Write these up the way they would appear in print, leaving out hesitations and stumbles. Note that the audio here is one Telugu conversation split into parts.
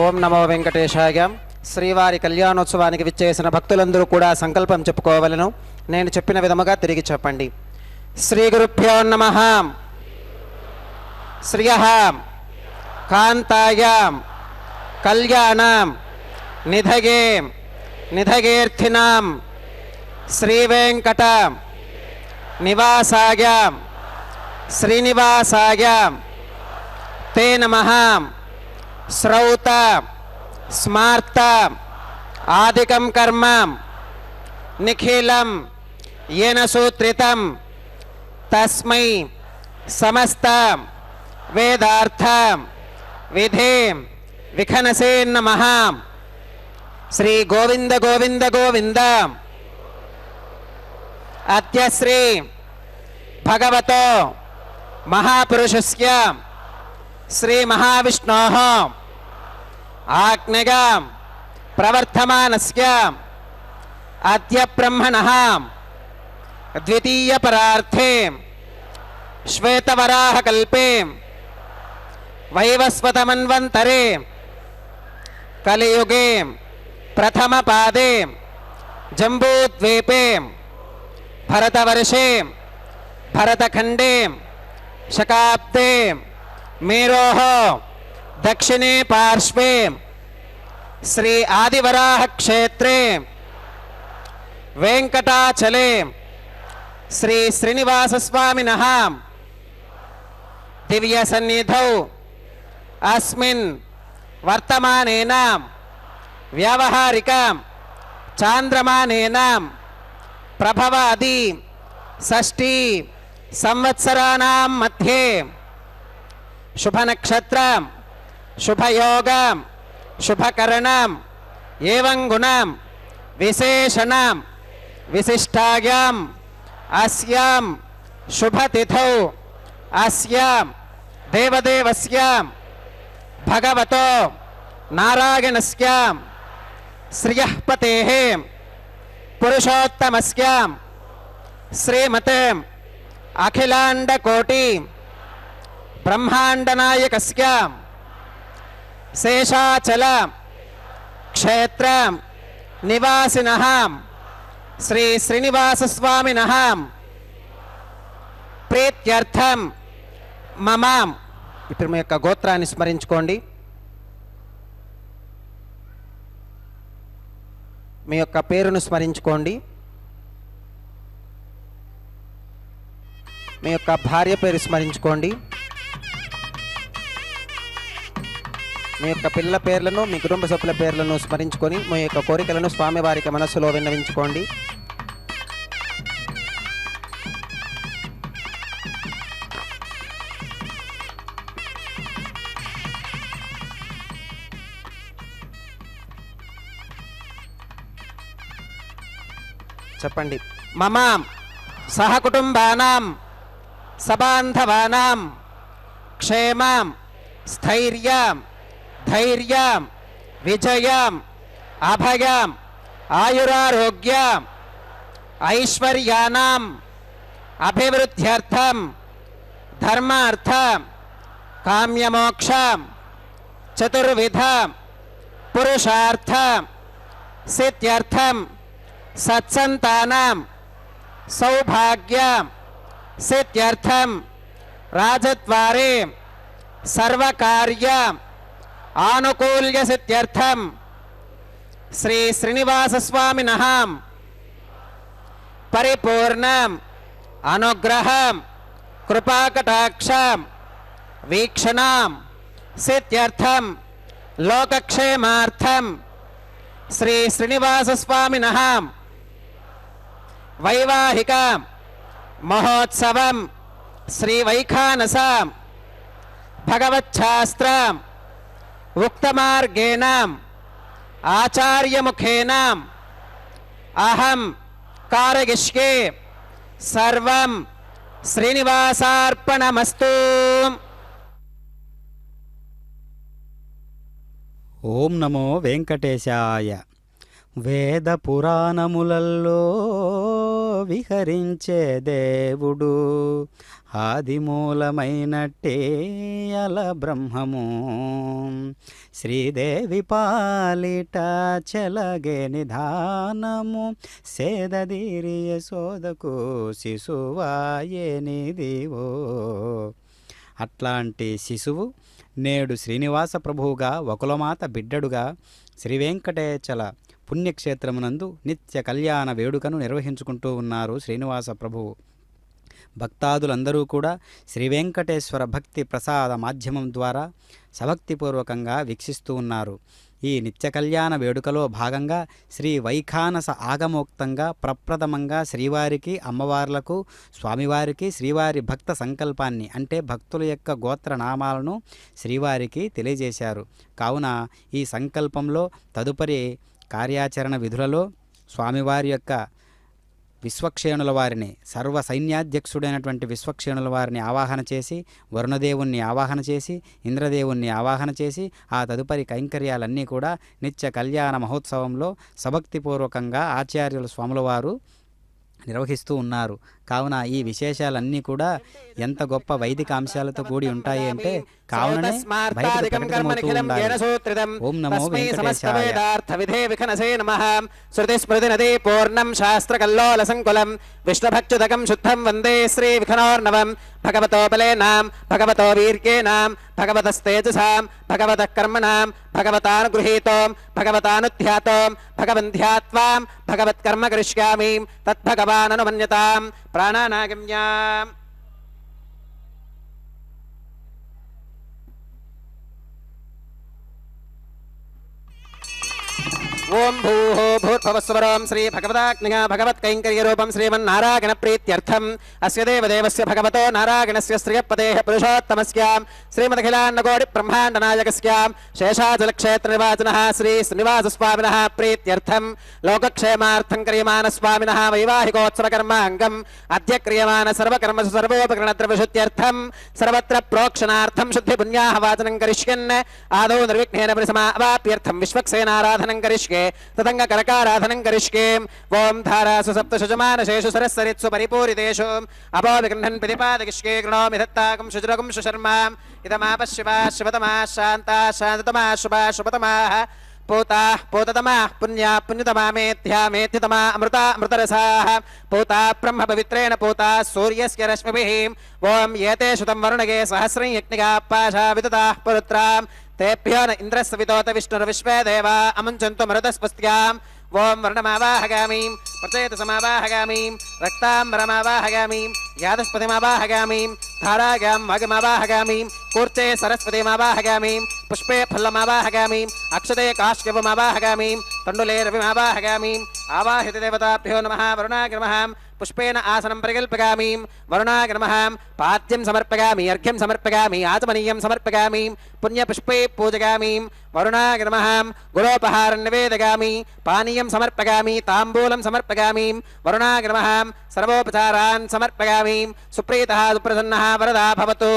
ఓం నమో వెంకటేశాయ. శ్రీవారి కళ్యాణోత్సవానికి విచ్చేసిన భక్తులందరూ కూడా సంకల్పం చెప్పుకోవలను. నేను చెప్పిన విధముగా తిరిగి చెప్పండి. శ్రీ గురుభ్యో నమః. శ్రియః కాంతాయ కళ్యాణం నిధగే నిధగేర్థినాం శ్రీవేంకట నివాసాయ శ్రీనివాసాయ తే నమః. శ్రౌత స్మార్త ఆదికం కర్మ నిఖిలం येन सूत्रितं तस्मै समस्त वेदार्थ विधे विखनसे नमः. श्री गोविंद गोविंद गोविंद. अद्य श्री भगवतो महापुरुषस्य श्री महाविष्णोः आज्ञया प्रवर्तमानस्य अद्य ब्रह्मणः द्वितीय परार्थे श्वेतवराहकल्पे वैवस्वतमन्वन्तरे कलियुगे प्रथम पादे जम्बूद्वीपे भरतवर्षे भरतखंडे शकाब्दे मेरोः दक्षिणे पार्श्वे శ్రీ ఆదివరాహ క్షేత్రే వెంకటాచలే శ్రీ శ్రీనివాసస్వామినః దివ్య సన్నిధౌ అస్మిన్ వర్తమానేన వ్యావహారిక చాంద్రమానేన ప్రభవాది షష్ఠీ సంవత్సరాణం మధ్యే శుభనక్షత్రం శుభయోగం శుభకరణం ఏవం గుణం విశేషణం విశిష్టాయాం అస్యాం శుభతిథౌ అస్యాం దేవదేవస్యాం భగవతో నారాయణస్యాం శ్రియః పతేః పురుషోత్తమస్యాం శ్రీమతే అఖిలాండకోటి బ్రహ్మాండనాయకస్యాం శేషాచల క్షేత్ర నివాసినః శ్రీ శ్రీనివాసస్వామినః ప్రీత్యర్థం మమ. ఇప్పుడు మీ యొక్క గోత్రాన్ని స్మరించుకోండి. మీ యొక్క పేరును స్మరించుకోండి. మీ యొక్క భార్య పేరు స్మరించుకోండి. మీ యొక్క పిల్లల పేర్లను మీ కుటుంబ సభ్యుల పేర్లను స్మరించుకొని మీ యొక్క కోరికలను స్వామివారికి మనస్సులో విన్నవించుకోండి. చెప్పండి. మమ సహకుటుంబానాం సబాంధవానాం క్షేమం స్థైర్యం ధైర్యం విజయం అభయం ఆయురారోగ్యం ఐశ్వర్యానాం అభివృద్ధ్యర్థం ధర్మార్థం కామ్యమోక్షం చతుర్విధం పురుషార్థం సిద్ధ్యర్థం సత్సంతానం సౌభాగ్యం సిద్ధ్యర్థం రాజద్వారే సర్వకార్య ఆనుకూల్య సిద్ధ్యర్థం శ్రీ శ్రీనివాసస్వామినః పరిపూర్ణం అనుగ్రహం కృపాకటాక్షం వీక్షణం సిద్ధ్యర్థం లోకక్షేమార్థం శ్రీ శ్రీనివాసస్వామినః వైవాహిక మహోత్సవం శ్రీ వైఖానస భగవచ్ఛాస్త్రం ఉక్తమార్గేణ ఆచార్యముఖేన అహం కారయిష్యే సర్వం శ్రీనివాసార్పణమస్తు. ఓం నమో వెంకటేశాయ. వేద పురాణములల్లో విహరించే దేవుడు ఆదిమూలమైనట్టే అల బ్రహ్మము శ్రీదేవి పాలిట చెలగే నిధానము సేదదీరి యశోదకు శిశువాయేనిదివో. అట్లాంటి శిశువు నేడు శ్రీనివాస ప్రభువుగా వకులమాత బిడ్డడుగా శ్రీవెంకటేచల పుణ్యక్షేత్రమునందు నిత్య కళ్యాణ వేడుకను నిర్వహించుకుంటూ ఉన్నారు శ్రీనివాస ప్రభువు. భక్తాదులందరూ కూడా శ్రీవెంకటేశ్వర భక్తి ప్రసాద మాధ్యమం ద్వారా సభక్తిపూర్వకంగా వీక్షిస్తూ ఉన్నారు. ఈ నిత్య కళ్యాణ వేడుకలో భాగంగా శ్రీ వైఖానస ఆగమోక్తంగా ప్రప్రథమంగా శ్రీవారికి అమ్మవార్లకు స్వామివారికి శ్రీవారి భక్త సంకల్పాన్ని అంటే భక్తుల యొక్క గోత్రనామాలను శ్రీవారికి తెలియజేశారు. కావున ఈ సంకల్పంలో తదుపరి కార్యాచరణ విధులలో స్వామివారి యొక్క విశ్వక్షేణుల వారిని సర్వ సైన్యాధ్యక్షుడైనటువంటి విశ్వక్షేణుల వారిని ఆవాహన చేసి వరుణదేవుణ్ణి ఆవాహన చేసి ఇంద్రదేవుణ్ణి ఆవాహన చేసి ఆ తదుపరి కైంకర్యాలన్నీ కూడా నిత్య కళ్యాణ మహోత్సవంలో సభక్తిపూర్వకంగా ఆచార్యుల స్వాముల వారు నిర్వహిస్తూ ఉన్నారు. కావున ఈ విశేషాలన్నీ కూడా ఎంత గొప్ప వైదిక అంశాలతో కూడి ఉంటాయి అంటే కావుననే బయటకు ప్రకటితమవుతూ ఉండాలి. ఓం నమో వెంకటేశాయ. పూర్ణం శాస్త్రకల్లోల సంకులం విష్ణుభక్తుదకం శుద్ధం వందే శ్రీ విఘ్నోర్ణవం భగవతో బలేనాం భగవతో వీర్యేనాం భగవతస్తేజసాం భగవతః కర్మణాం భగవతానుగృహీతోం భగవతానుధ్యాతోం భగవంధ్యాత్వాం భగవత్కర్మ కరిష్యామి తద్భగవాననుమన్యతాం ప్రాణానాగమ్యాం. ఓం భూః భూర్భువస్సువరోం శ్రీ భగవదాగ్నిగా భగవత్కైంకర్యరూపం శ్రీమన్నారాయణ ప్రీత్యర్థం అస్య దేవదేవస్య భగవతో నారాయణస్య శ్రియపదేః పురుషోత్తమస్యాం శ్రీమదఖిలాన్నకోటి బ్రహ్మాండనాయకస్యాం శేషాచలక్షేత్ర నివాసినః శ్రీ శ్రీనివాసస్వామినः ప్రీత్యర్థం లోకక్షేమార్థం క్రియమానస్వామినः వైవాహికోత్సవకర్మాంగం అద్య క్రియమాన సర్వకర్మసు సర్వోపకరణద్రవ్యశుద్ధ్యర్థం సర్వత్ర ప్రోక్షణార్థం శుద్ధిపుణ్యాః వాచనం కరిష్యన్ ఆదౌ నిర్విఘ్నేన పరిసమావాప్యర్థం విశ్వక్సేనారాధనం కరిష్యే తదంగ కనకారాధనం కరిష్యే. ఓం ధారాసు సప్తశుజమానశేషు సరస్సరిత్సు పరిపూరితేషు అపో విగృహన్ ప్రతిపాదకిష్యే గృణోమి దత్తాకం శుచిరకం శుశర్మాం ఇదమాపశివా శివతమా శాంతా శాంతతమా శుభా శుభతమాః పూతా పూతతమా పుణ్యా పుణ్యతమా మేధ్యా మేధ్యతమా అమృతా అమృతరసాః పూతా బ్రహ్మ పవిత్రేణ పూతా సూర్యస్య రశ్మిభిః. ఓం ఏతే శుతం వరుణగే సహస్రం యజ్ఞికా పాశా విదతాః పురుత్రాం तेभ्यो न इंद्रस्य वितोत विष्णुर्विश्वे देवा अमुञ्चन्तु मरुतस्पस्त्याम्. ओं वर्णमावाहगामीं प्रचेतसमावाहगामीं रक्ताम्बरमावाहगामीं यादस्पतिमावाहगामीं धारागां वागमावाहगामीं कूर्चे सरस्वतीमावाहगामीं पुष्पे फल्लमावाहगामीं अक्षते काश्यपमावाहगामीं तण्डुले रविमावाहगामीं. आवाहित देवताभ्यो नमः. वरुणाय नमः. पुष्पेन आसनं परिकल्पयामि. वरुणाय नमः. पाद्यं समर्पयामि अर्घ्यं समर्पयामि आचमनीयं समर्पयामि पुण्यपुष्पे पूजयामि. वरुणाय नमः. गुरोपहारं निवेदयामि पानीयं समर्पयामि ताम्बूलं समर्पयामि. वरुणाय नमः. सर्वोपचारान् समर्पयामि. सुप्रीतः सुप्रसन्नः वरदा भवतु.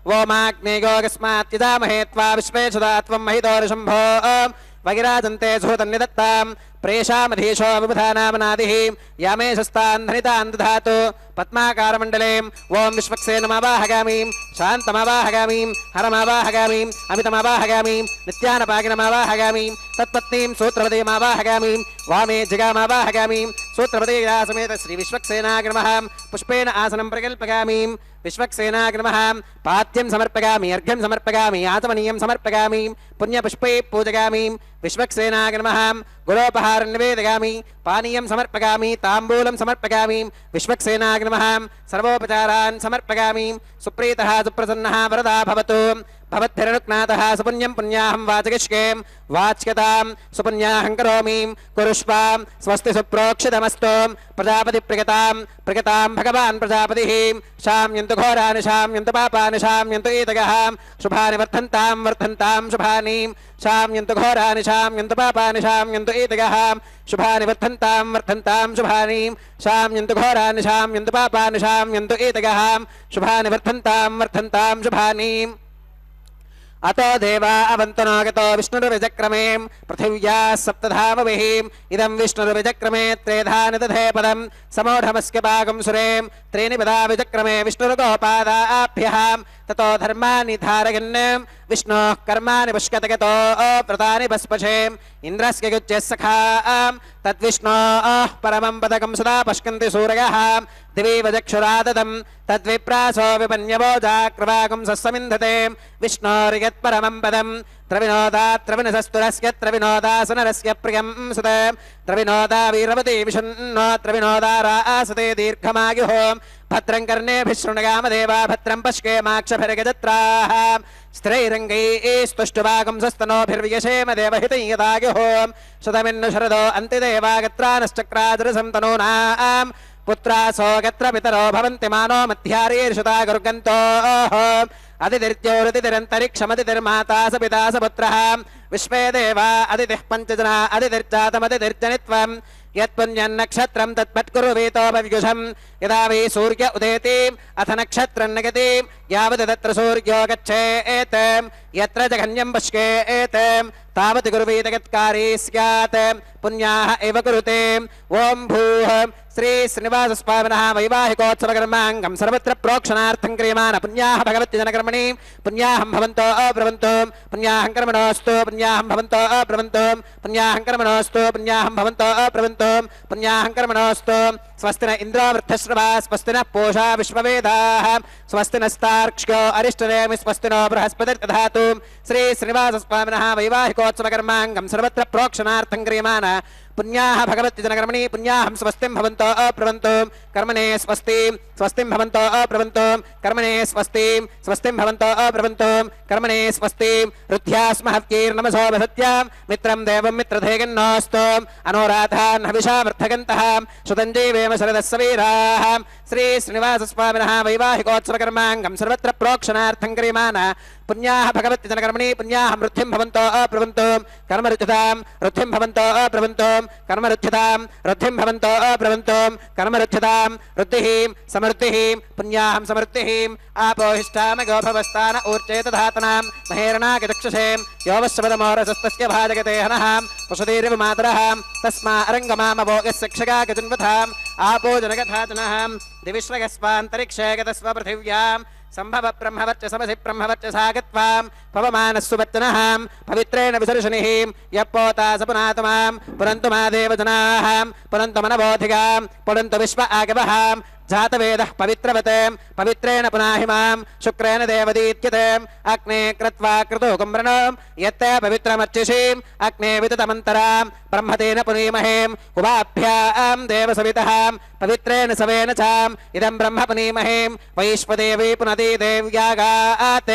ओमाग्नेयोगस्मात् यजामहे त्वा विश्वेशदा त्वं महितोर्शम्भो वगिराजन्ते सुहृतन्निदत्तां प्रेषामधीशो विबुधानामनादिः यामेशस्तान् धनितान् दधातु. पद्माकारमण्डले ओं विश्वक्सेनमावाहगामीं शान्तमावाहगामीं हरमावाहगामीं अमितमावाहगामीं नित्यानपागिनमावाहगामीं तत्पत्नीं सूत्रपदीमावाहगामीं वामे जिगामावाहगामीं सूत्रपदीया समेत श्री विश्वक्सेनाय नमः. पुष्पेन आसनं प्रकल्पयामि. विश्वक्सेनाय नमः. पाद्यं समर्पयामि अर्घ्यं समर्पयामि आचमनीयं समर्पयामि पुण्यपुष्पे पूजयामि. विश्वक्सेनाय नमः. गुरोपहारं निवेदयामि पानीयं समर्पयामि ताम्बूलं समर्पयामि. विश्वक्सेनाय नमः. सर्वोपचारान् समर्पयामि. सुप्रीतः सुप्रसन्नः वरदा भवतु. भवद्भिरनुज्ञातः सुपुण्यं पुण्याहं वाचयिष्ये. वाच्यतां सुपुण्याहं करोमि. कुरुष्वां स्वस्ति सुप्रोक्षितमस्तु. प्रजापतिप्रियतां प्रियतां भगवान् प्रजापतिः. शाम्यन्तु घोराणि शाम्यन्तु पापानि शाम्यन्तु ईतगः. शुभानि वर्धन्तां वर्धन्तां शुभानि. शाम्यन्तु घोराणि शाम्यन्तु पापानि शाम्यन्तु ईतगः. शुभानि वर्धन्तां वर्धन्तां शुभानि. शाम्यन्तु घोराणि शाम्यन्तु पापानि शाम्यन्तु ईतगः. शुभानि वर्धन्तां वर्धन्तां शुभानि. अतो देवा अवन्तनो गतो विष्णुर्विचक्रमे पृथिव्या सप्तधामभिः. इदं विष्णुर्विचक्रमे त्रेधानि दधे पदं समूढमस्य पाकं सुरे. त्रीणि पदा विचक्रमे विष्णुर्गोपादाभ्यः. ततो धर्माणि धारयन् विष्णोः कर्माणि पुष्कत गतो व्रतानि पस्पशे. इन्द्रस्य युज्यः सखा तद्विष्णोः परमं पदकं सदा पश्यन्ति सूरयः. दिवि वचक्षुराददं तद्विप्रासो विपन्यवो जाक्रवाकं सस्समिन्धते. विष्णोर्यत्परमं पदं त्रविनोदात्रविनसस्तुरस्य त्रविनोदासनरस्य प्रियं सुत. त्रविनोदा वीरवती विशुन्नो त्रविनोदा रासते दीर्घमायुः. भद्रं कर्णेभिः शृणुयामदेवा भद्रं पश्येमाक्षभिर्गजत्राः. स्थिरैरङ्गैस्तुष्टुवागं सस्तनोभिर्व्यशेम देवहितं यदायुः. शतमिन्नु शरदो अन्तिदेवागत्रानश्चक्राजरसं तनूनां. पुत्रासो गत्र पितरो भवन्ति मानो मध्यारीर्षुता गुर्गन्तोः. अदितिर्ज्योतिरन्तरिक्षमदितिर्माता स पिता स पुत्रः. विश्वे देवा अदितिः पञ्चजना अदितिर्जातमदितिर्जनित्वम्. यत्पुण्यन्नक्षत्रं तत्पत्कुरुवीतोपव्युषम्. यदा वै सूर्य उदेति अथ नक्षत्रं नगति यावत् तत्र सूर्यो गच्छेत्. यत्र जघन्यं पश्येत् तावति कुर्वीत यत्कारी स्यात् पुण्याः एव कुरुते ओम भूः श्री श्रीनिवास स्वामिनः वैवाहिकोत्सव कर्मांगं सर्वत्र प्रोक्षणार्थं क्रियमाण पुण्याः भगवति जनकर्मणि पुण्याहं भवन्तो अब्रवन्तो पुण्याहं कर्मणोऽस्तु पुण्याहं भवन्तो अब्रवन्तो पुण्याहं कर्मणोऽस्तु पुण्याहं भवन्तो अब्रवन्तो पुण्याहं कर्मणोऽस्तु स्वस्ति न इन्द्रो वृद्धश्रवा स्वस्ति नः पूषा विश्ववेदाः स्वस्ति नस्तार्क्ष्यो अरिष्टनेमि स्वस्ति नो बृहस्पतिर्दधातु श्री श्रीनिवास स्वामिनः वैवाहिकोत्सव कर्मांगं सर्वत्र प्रोक्षणार्थं क्रियमाण पुण्याः भगवति जनकर्मणि पुण्याहं स्वस्तिं भवन्तो अब्रवन्तो कर्मणे स्वस्ति स्वस्तिं भवन्तो अब्रवन्तो कर्मणे स्वस्ति स्वस्तिं भवन्तो अब्रवन्तो कर्मणे स्वस्ति रुद्ध्यास्म हव्यैर्नमसो वसत्यां मित्रं देवं मित्रधेयन्नोऽस्तु अनोराधान् हविषा वर्धगन्तः सुतञ्जीवेम शरदः वीराः श्री श्रीनिवास स्वामिनः वैवाहिकोत्सव कर्मांगं सर्वत्र प्रोक्षणार्थं क्रियमाण पुण्याः भगवति जनकर्मणि पुण्याहं वृद्धिं भवन्तो अब्रवन्तो कर्मरुध्यतां वृद्धिं भवन्तो अब्रवन्तो कर्मरुध्यतां वृद्धिं भवन्तो अब्रवन्तो कर्मरुध्यतां वृद्धिः समृद्धिः पुण्याहं समृद्धिः आपोहिष्ठामगोभवस्थान ऊर्जे दधातनां महेरणागचक्षुषे योवश्वदमोरसस्तस्य भाजगते हनः पशुधीरिव मातरः तस्मा अरङ्गमामवो यस्य क्षगागजुन्वथाम् आपो जनगथातनः दिविश्वगस्वान्तरिक्षे गतस्व पृथिव्यां संभव ब्रह्मवर्चसमसि ब्रह्मवर्चसा गत्वां पवमानस्सु वच्चनः पवित्रेण विसर्षणिः यः पोता स पुनातमां पुनन्तु मा देवजनाः पुनन्तु मनबोधिगां पुनन्तु विश्व आगवः जातवेदः पवित्रवते पवित्रेण पुनाहि मां शुक्रेण देवदीत्यते अग्ने कृत्वा कृतो कुम्भ्रणं यत्ते पवित्रमर्चिषीम् अग्ने विततमन्तरां ब्रह्मतेन पुनीमहे उभाभ्यां देवसवितः पवित्रेण सवेन चाम् इदं ब्रह्म पुनीमहे वैश्वदेवी पुनदी देव्यागात्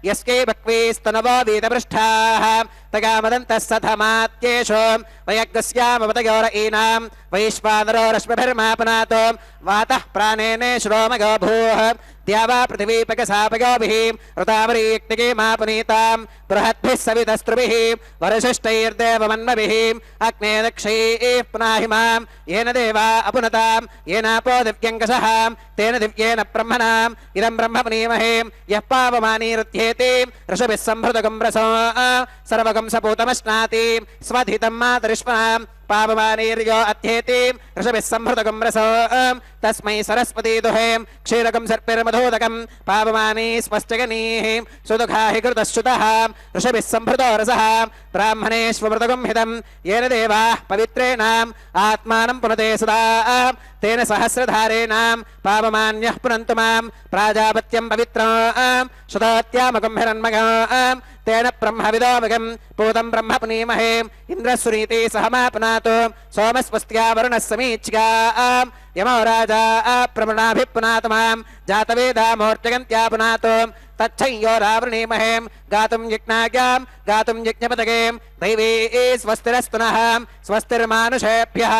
यस्कै बक्वीस्तनवो वीतपृष्ठाः तगामदन्तः सथमात्येषु वयग्स्यामवतयोर ईनां वैश्वानरो रश्मिभिर्मापनातो वातः प्राणेने श्रोमगो भूः द्यावा पृथिवीपकसापयोभिः ऋतावरीक्तिके मापुनीतां बृहद्भिः सवितस्त्रुभिः वरशिष्टैर्देवमन्मभिः अग्ने दक्षैः पुनाहि मां येन देवा अपुनतां येनापो दिव्यङ्कषः तेन दिव्येन ब्रह्मणाम् इदं ब्रह्म पुनीमहे यः पावमानीरुध्येति ऋषभिः सम्भृतगं रसो सर्वगं सपूतमश्नाति स्वधितं मातरिष्मणां पावमानीर्यो अध्येति ऋषभिः सम्भृतगं रसो तस्मै सरस्वती दुहे क्षीरकं सर्पिर्मधोदकं पावमानी स्वस्त्यगनीः सुदुःखा हि कृतश्रुतः ऋषभिः सम्भृतो रसः ब्राह्मणेष्वमृतगं हितं येन देवाः पवित्रेणाम् आत्मानं पुनते सदा तेन सहस्रधारेणां पावमान्यः पुनन्तु मां प्राजापत्यं पवित्रां शुद्धत्यामकं हिरण्मगां तेन ब्रह्मविदोमगं पूतं ब्रह्म पुनीमहे इन्द्रस्वनीति सहमापनातो सोमस्वस्त्या वरुणः समीच्यां यमो राजा प्रमणाभिपुनातमां जातवेदामोर्जगन्त्यापुनातो तच्छय्यो रावृणीमहे गातुं यज्ञाज्ञां गातुं यज्ञपतगें दैवी स्वस्तिरस्तुनः स्वस्तिर्मानुषेभ्यः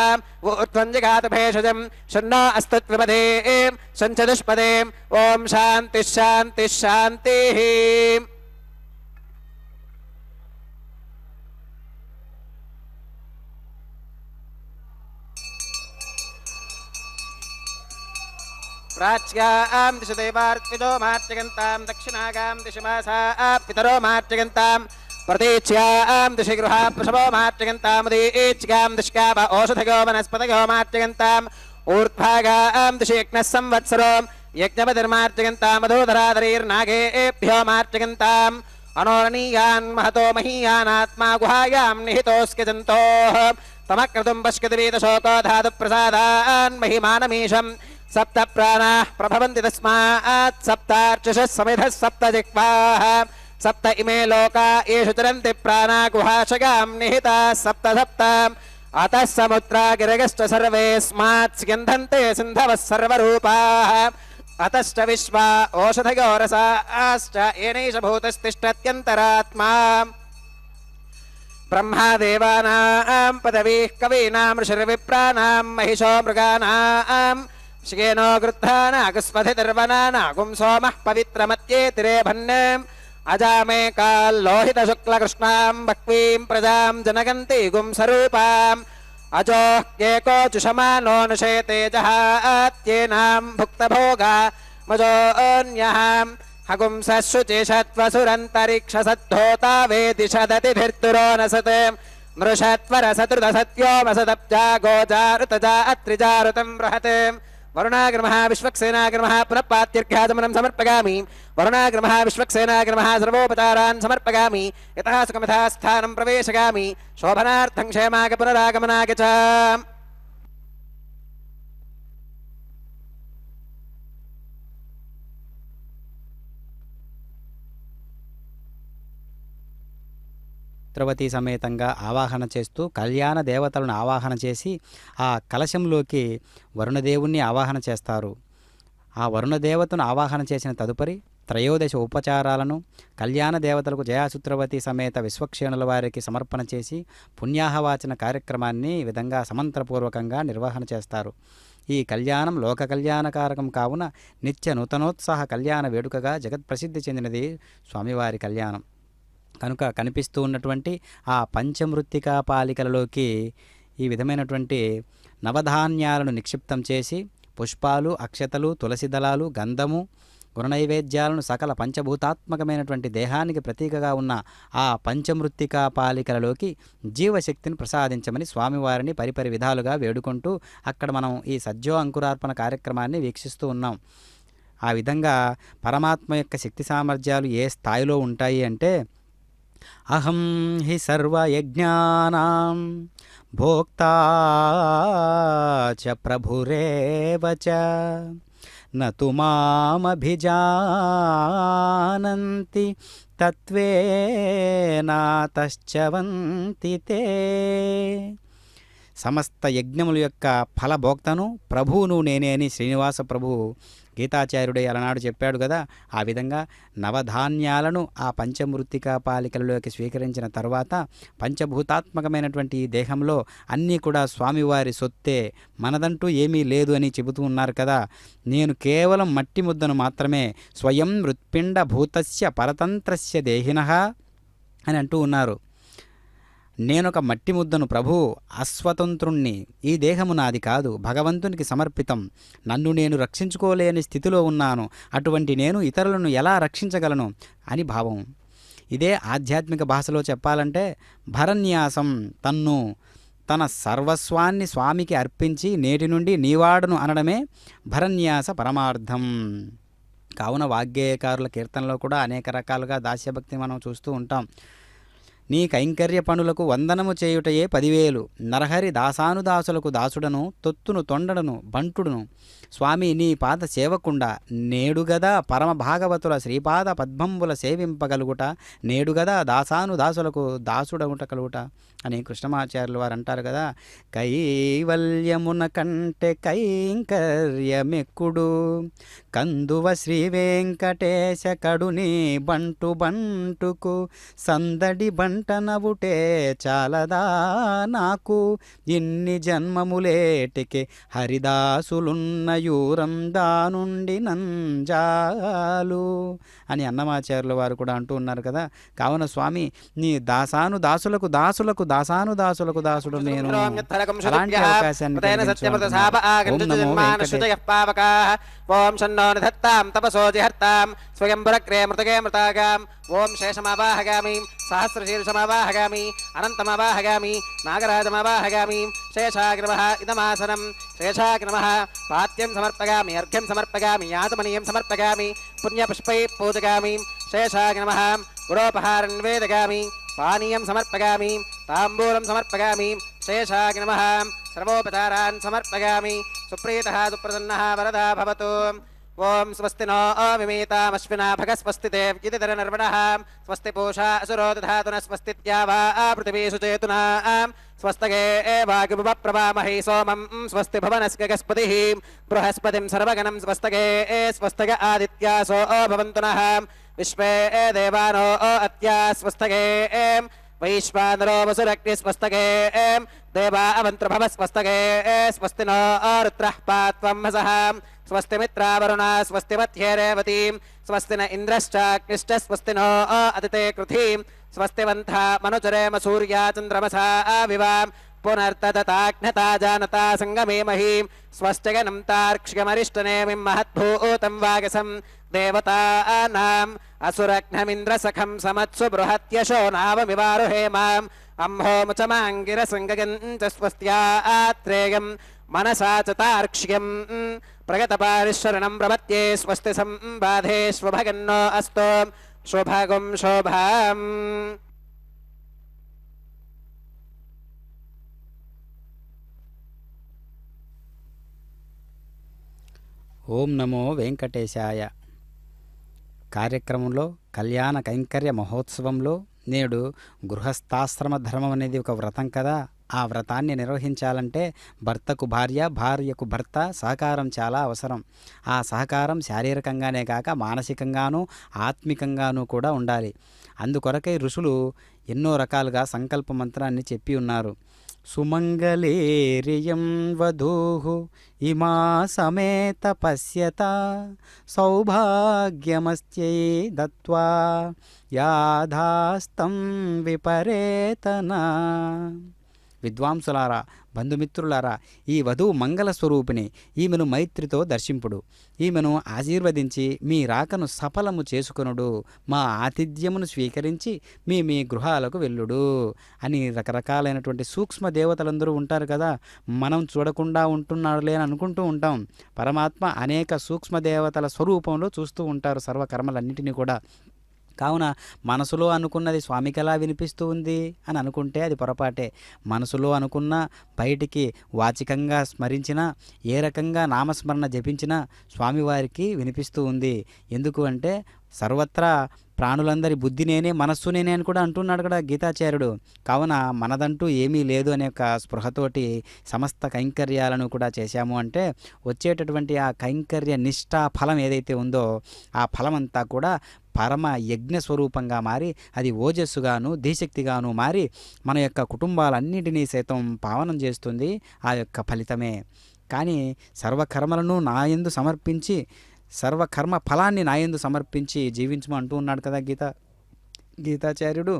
ऊर्ध्वञ्जगात भेषजं शन्नो अस्तुत्विपदे शञ्चदुष्पदे ॐ शान्तिः शान्तिः शान्तिः प्राच्यां दिशि देवार्पितो मार्जगन्तां दक्षिणागां दिशि मासा पितरो मार्जगन्तां प्रतीच्यां दिशि गृहा पशवो मार्जगन्तामुदीच्यां दिश्काव औषधगो वनस्पतगो मार्जगन्ताम् ऊर्ध्वागां दिशि यज्ञः संवत्सरो यज्ञपतिर्मार्जगन्तां मधोधराधरीर्नागेभ्यो मार्जगन्ताम् अनोरणीयान् महतो महीयानात्मा गुहायां निहितोऽस्ति जन्तोः तमक्रतुं पश्यति वीतशोको धातुप्रसादान् महिमानमीशम् सप्त प्राणाः प्रभवन्ति तस्मात् सप्तार्चिषः समिधः सप्त जिह्वाः सप्त इमे लोका येषु चरन्ति प्राणा गुहाशगां निहिताः सप्त सप्त अतः समुद्रा गिरगश्च सर्वेऽस्मात् स्यन्धन्ते सिन्धवः सर्वरूपाः अतश्च विश्वा ओषधगोरसाश्च येनैष भूतस्तिष्ठत्यन्तरात्मा ब्रह्मा देवानां पदवीः कवीनां ऋषिर्विप्राणां महिषो मृगाणां शिखेनो गृद्धानागस्वधिर्वनानागुं सोमः पवित्रमत्येतिरेभन्नम् अजामे काल्लोहितशुक्लकृष्णां बह्वीं प्रजां जनगन्ति गुं स्वरूपाम् अजोः केको जुषमानोऽनुषे तेजः आत्येनां भुक्तभोगा मजोऽन्यः हगुंसुचेषत्वसुरन्तरिक्षसद्धोता वेदिषदतिभिर्तुरो न सत् मृषत्वरसतृदसत्योमसदब्जा गोजारुतजा अत्रिजारुतं बृहत् वरुणाग्रमः विश्वक्सेनाग्रमः पुनः पात्यर्घ्याचमनं समर्पयामि वरुणाग्रमः विश्वक्सेनाग्रमः सर्वोपचारान् समर्पयामि यतः सुखमथा स्थानं प्रवेशयामि शोभनार्थं क्षेमाग पुनरागमनाग च చిత్రవతి సమేతంగా ఆవాహన చేస్తూ కళ్యాణ దేవతలను ఆవాహన చేసి ఆ కలశంలోకి వరుణదేవుణ్ణి ఆవాహన చేస్తారు. ఆ వరుణదేవతను ఆవాహన చేసిన తదుపరి త్రయోదశ ఉపచారాలను కళ్యాణ దేవతలకు జయాసుత్రవతి సమేత విశ్వక్షేణుల వారికి సమర్పణ చేసి పుణ్యాహవాచన కార్యక్రమాన్ని ఈ విధంగా సమంత్రపూర్వకంగా నిర్వహణ చేస్తారు. ఈ కళ్యాణం లోక కళ్యాణకారకం కావున నిత్య నూతనోత్సాహ కళ్యాణ వేడుకగా జగత్ప్రసిద్ధి చెందినది స్వామివారి కళ్యాణం. కనుక కనిపిస్తూ ఉన్నటువంటి ఆ పంచమృత్తికా పాలికలలోకి ఈ విధమైనటువంటి నవధాన్యాలను నిక్షిప్తం చేసి పుష్పాలు, అక్షతలు, తులసి దళాలు, గంధము, గుణనైవేద్యాలను సకల పంచభూతాత్మకమైనటువంటి దేహానికి ప్రతీకగా ఉన్న ఆ పంచమృత్తికా పాలికలలోకి జీవశక్తిని ప్రసాదించమని స్వామివారిని పరిపరి విధాలుగా వేడుకుంటూ అక్కడ మనం ఈ సజ్జో అంకురార్పణ కార్యక్రమాన్ని వీక్షిస్తూ ఉన్నాం. ఆ విధంగా పరమాత్మ యొక్క శక్తి సామర్థ్యాలు ఏ స్థాయిలో ఉంటాయి అంటే అహం హి సర్వయజ్ఞానాం భోక్తా చ ప్రభురేవ చ నతు మామభిజానంతి తత్వేనాతశ్చవంతి తే. సమస్త యజ్ఞముల యొక్క ఫలభోక్తను ప్రభువును నేనే అని శ్రీనివాస ప్రభువు గీతాచార్యుడే అలనాడు చెప్పాడు కదా. ఆ విధంగా నవధాన్యాలను ఆ పంచమృత్తికా పాలికలలోకి స్వీకరించిన తర్వాత పంచభూతాత్మకమైనటువంటి ఈ దేహంలో అన్నీ కూడా స్వామివారి సొత్తే, మనదంటూ ఏమీ లేదు అని చెబుతూ ఉన్నారు కదా. నేను కేవలం మట్టి ముద్దను మాత్రమే, స్వయం మృత్పిండ భూతస్య పరతంత్రస్య దేహినః అని అంటూ ఉన్నారు. నేనొక మట్టి ముద్దను ప్రభు, అస్వతంత్రుణ్ణి, ఈ దేహము నాది కాదు, భగవంతునికి సమర్పితం, నన్ను నేను రక్షించుకోలేని స్థితిలో ఉన్నాను, అటువంటి నేను ఇతరులను ఎలా రక్షించగలను అని భావం. ఇదే ఆధ్యాత్మిక భాషలో చెప్పాలంటే భరన్యాసం, తన సర్వస్వాన్ని స్వామికి అర్పించి నేటి నుండి నీవాడును అనడమే భరన్యాస పరమార్థం. కావున వాగ్గేయకారుల కీర్తనలో కూడా అనేక రకాలుగా దాస్యభక్తి మనం చూస్తూ ఉంటాం. నీ కైంకర్య పనులకు వందనము చేయుటయే 10,000, నరహరి దాసానుదాసులకు దాసుడను, తొత్తును తొండడను బంటుడును, స్వామి నీ పాద సేవకుండా నేడుగదా పరమ భాగవతుల శ్రీపాద పద్మంబుల సేవింపగలుగుట, నేడుగదా దాసానుదాసులకు దాసుడగుట కలుగుట అని కృష్ణమాచార్యులు వారు అంటారు కదా. కైవల్యమున కంటే కైంకర్యమెక్కుడు, కందువ శ్రీ వెంకటేశ కడుని బంటు బంటుకు, సందడి బంటనవుటే చాలదా నాకు, ఇన్ని జన్మములేటికి హరిదాసులున్న యూరం దానుండి నంజాలు అని అన్నమాచార్యుల వారు కూడా అంటూ ఉన్నారు కదా. కావున స్వామి నీ దాసులకు దాసానుదాసులకు దాసుడు నేను. అలాంటి అవకాశాన్ని ఓం షన్నో నిధత్తాం తపసో జిహర్తాం స్వయంభరగ్రే మృతగే మృతాగాం. ఓం శేషమావాహగామి సహస్రశీర్షమావాహగామి అనంతమావాహగామి నాగరాజమావాహగామి. శేషాగ్రమః ఇదమాసనం శేషాగ్రమః పాత్యం సమర్పగామి అర్ఘ్యం సమర్పగామి యాతమనీయం సమర్పగామి పుణ్యపుష్పై పూజగామి. శేషాగ్రమః గురోపహారం నివేదగామి పానీయం సమర్పగామి తాంబూలం సమర్పగామి. శేషాగ్రమః సర్వోపచారాన్ సమర్పగామి. సుప్రీతః సుప్రసన్నః వరదా భవతు. ఓం స్వస్తి నో విమీతామశ్వినా భగస్వస్తి దేవ్యితిధర నర్వణః స్వస్తి పూషా అసురో దధాతున స్వస్తి త్యావా పృథివీ సుచేతునా స్వస్తగే వాగ్విభప్రవామహై సోమం స్వస్తి భవనస్గస్పతిః బృహస్పతిం సర్వగణం స్వస్తగే స్వస్తగ ఆదిత్యాసో భవంతు నః విశ్వే దేవానో అత్యా స్వస్తగే వైశ్వానరో వసురగ్ని స్వస్తగే దేవా అవంతృభవ స్వస్తగే స్వస్తి నో రుద్రః పాత్వం హసః స్వస్తి మిత్రావరుణ స్వస్తి మధ్యే రేవతి స్వస్తి న ఇంద్రశ్చాగ్నిశ్చ స్వస్తి నో అదితే కృధి స్వస్తి వంథ మనుచరేమ సూర్యా చంద్రమసా వివా పునర్తదతాజ్ఞతా జానతా సంగమే మహీం స్వస్తిగనం తార్క్ష్యమరిష్టనేమిం మహద్భూతం వాగసం దేవతానాం అసురఘ్నమింద్రసఖం సమత్సు బృహత్యశో నావమివారుహేమాం అంహోముచమాంగిరసంగగంచ స్వస్త్యాత్రేయం మనసా చ తార్క్ష్యం ప్రగతపారిశరణం ప్రపత్యే స్వస్తి సంబాధే శుభగన్నో అస్తో శుభగం శోభాం. ఓం నమో వెంకటేశాయ. కార్యక్రమంలో కళ్యాణ కైంకర్య మహోత్సవంలో నేడు గృహస్థాశ్రమ ధర్మం అనేది ఒక వ్రతం కదా. ఆ వ్రతాన్ని నిర్వహించాలంటే భర్తకు భార్య, భార్యకు భర్త సహకారం చాలా అవసరం. ఆ సహకారం శారీరకంగానే కాక మానసికంగానూ ఆత్మికంగానూ కూడా ఉండాలి. అందుకొరకై ఋషులు ఎన్నో రకాలుగా సంకల్ప మంత్రాన్ని చెప్పి ఉన్నారు. సుమంగళేరియం వధూః ఇమా సమేత పశ్యత సౌభాగ్యమస్త్యై దత్వా యాధాస్తం విపరేతనా. విద్వాంసులారా, బంధుమిత్రులారా, ఈ వధువు మంగళ స్వరూపిణి. ఈమెను మైత్రితో దర్శింపుడు. ఈమెను ఆశీర్వదించి మీ రాకను సఫలము చేసుకొనుడు. మా ఆతిథ్యమును స్వీకరించి మీ మీ గృహాలకు వెళ్ళుడు అని రకరకాలైనటువంటి సూక్ష్మ దేవతలందరూ ఉంటారు కదా. మనం చూడకుండా ఉంటున్నాడులే అని అనుకుంటూ ఉంటాం. పరమాత్మ అనేక సూక్ష్మ దేవతల స్వరూపంలో చూస్తూ ఉంటారు సర్వకర్మలన్నింటినీ కూడా. కావున మనసులో అనుకున్నది స్వామికి ఎలా వినిపిస్తూ ఉంది అని అనుకుంటే అది పొరపాటే. మనసులో అనుకున్న బయటికి వాచికంగా స్మరించినా, ఏ రకంగా నామస్మరణ జపించినా స్వామివారికి వినిపిస్తూ ఉంది. ఎందుకు అంటే సర్వత్రా ప్రాణులందరి బుద్ధి నేనే, మనస్సు నేనే అని కూడా అంటున్నాడు కదా గీతాచార్యుడు. కావున మనదంటూ ఏమీ లేదు అనే ఒక స్పృహతోటి సమస్త కైంకర్యాలను కూడా చేశాము అంటే వచ్చేటటువంటి ఆ కైంకర్య నిష్ఠా ఫలం ఏదైతే ఉందో ఆ ఫలమంతా కూడా పరమ యజ్ఞ స్వరూపంగా మారి అది ఓజస్సుగాను ధీశక్తిగాను మారి మన యొక్క కుటుంబాలన్నింటినీ సైతం పావనం చేస్తుంది ఆ యొక్క ఫలితమే. కానీ సర్వకర్మలను నాయందు సమర్పించి, సర్వకర్మ ఫలాన్ని నాయందు సమర్పించి జీవించము అంటూ ఉన్నాడు కదా గీతాచార్యుడు.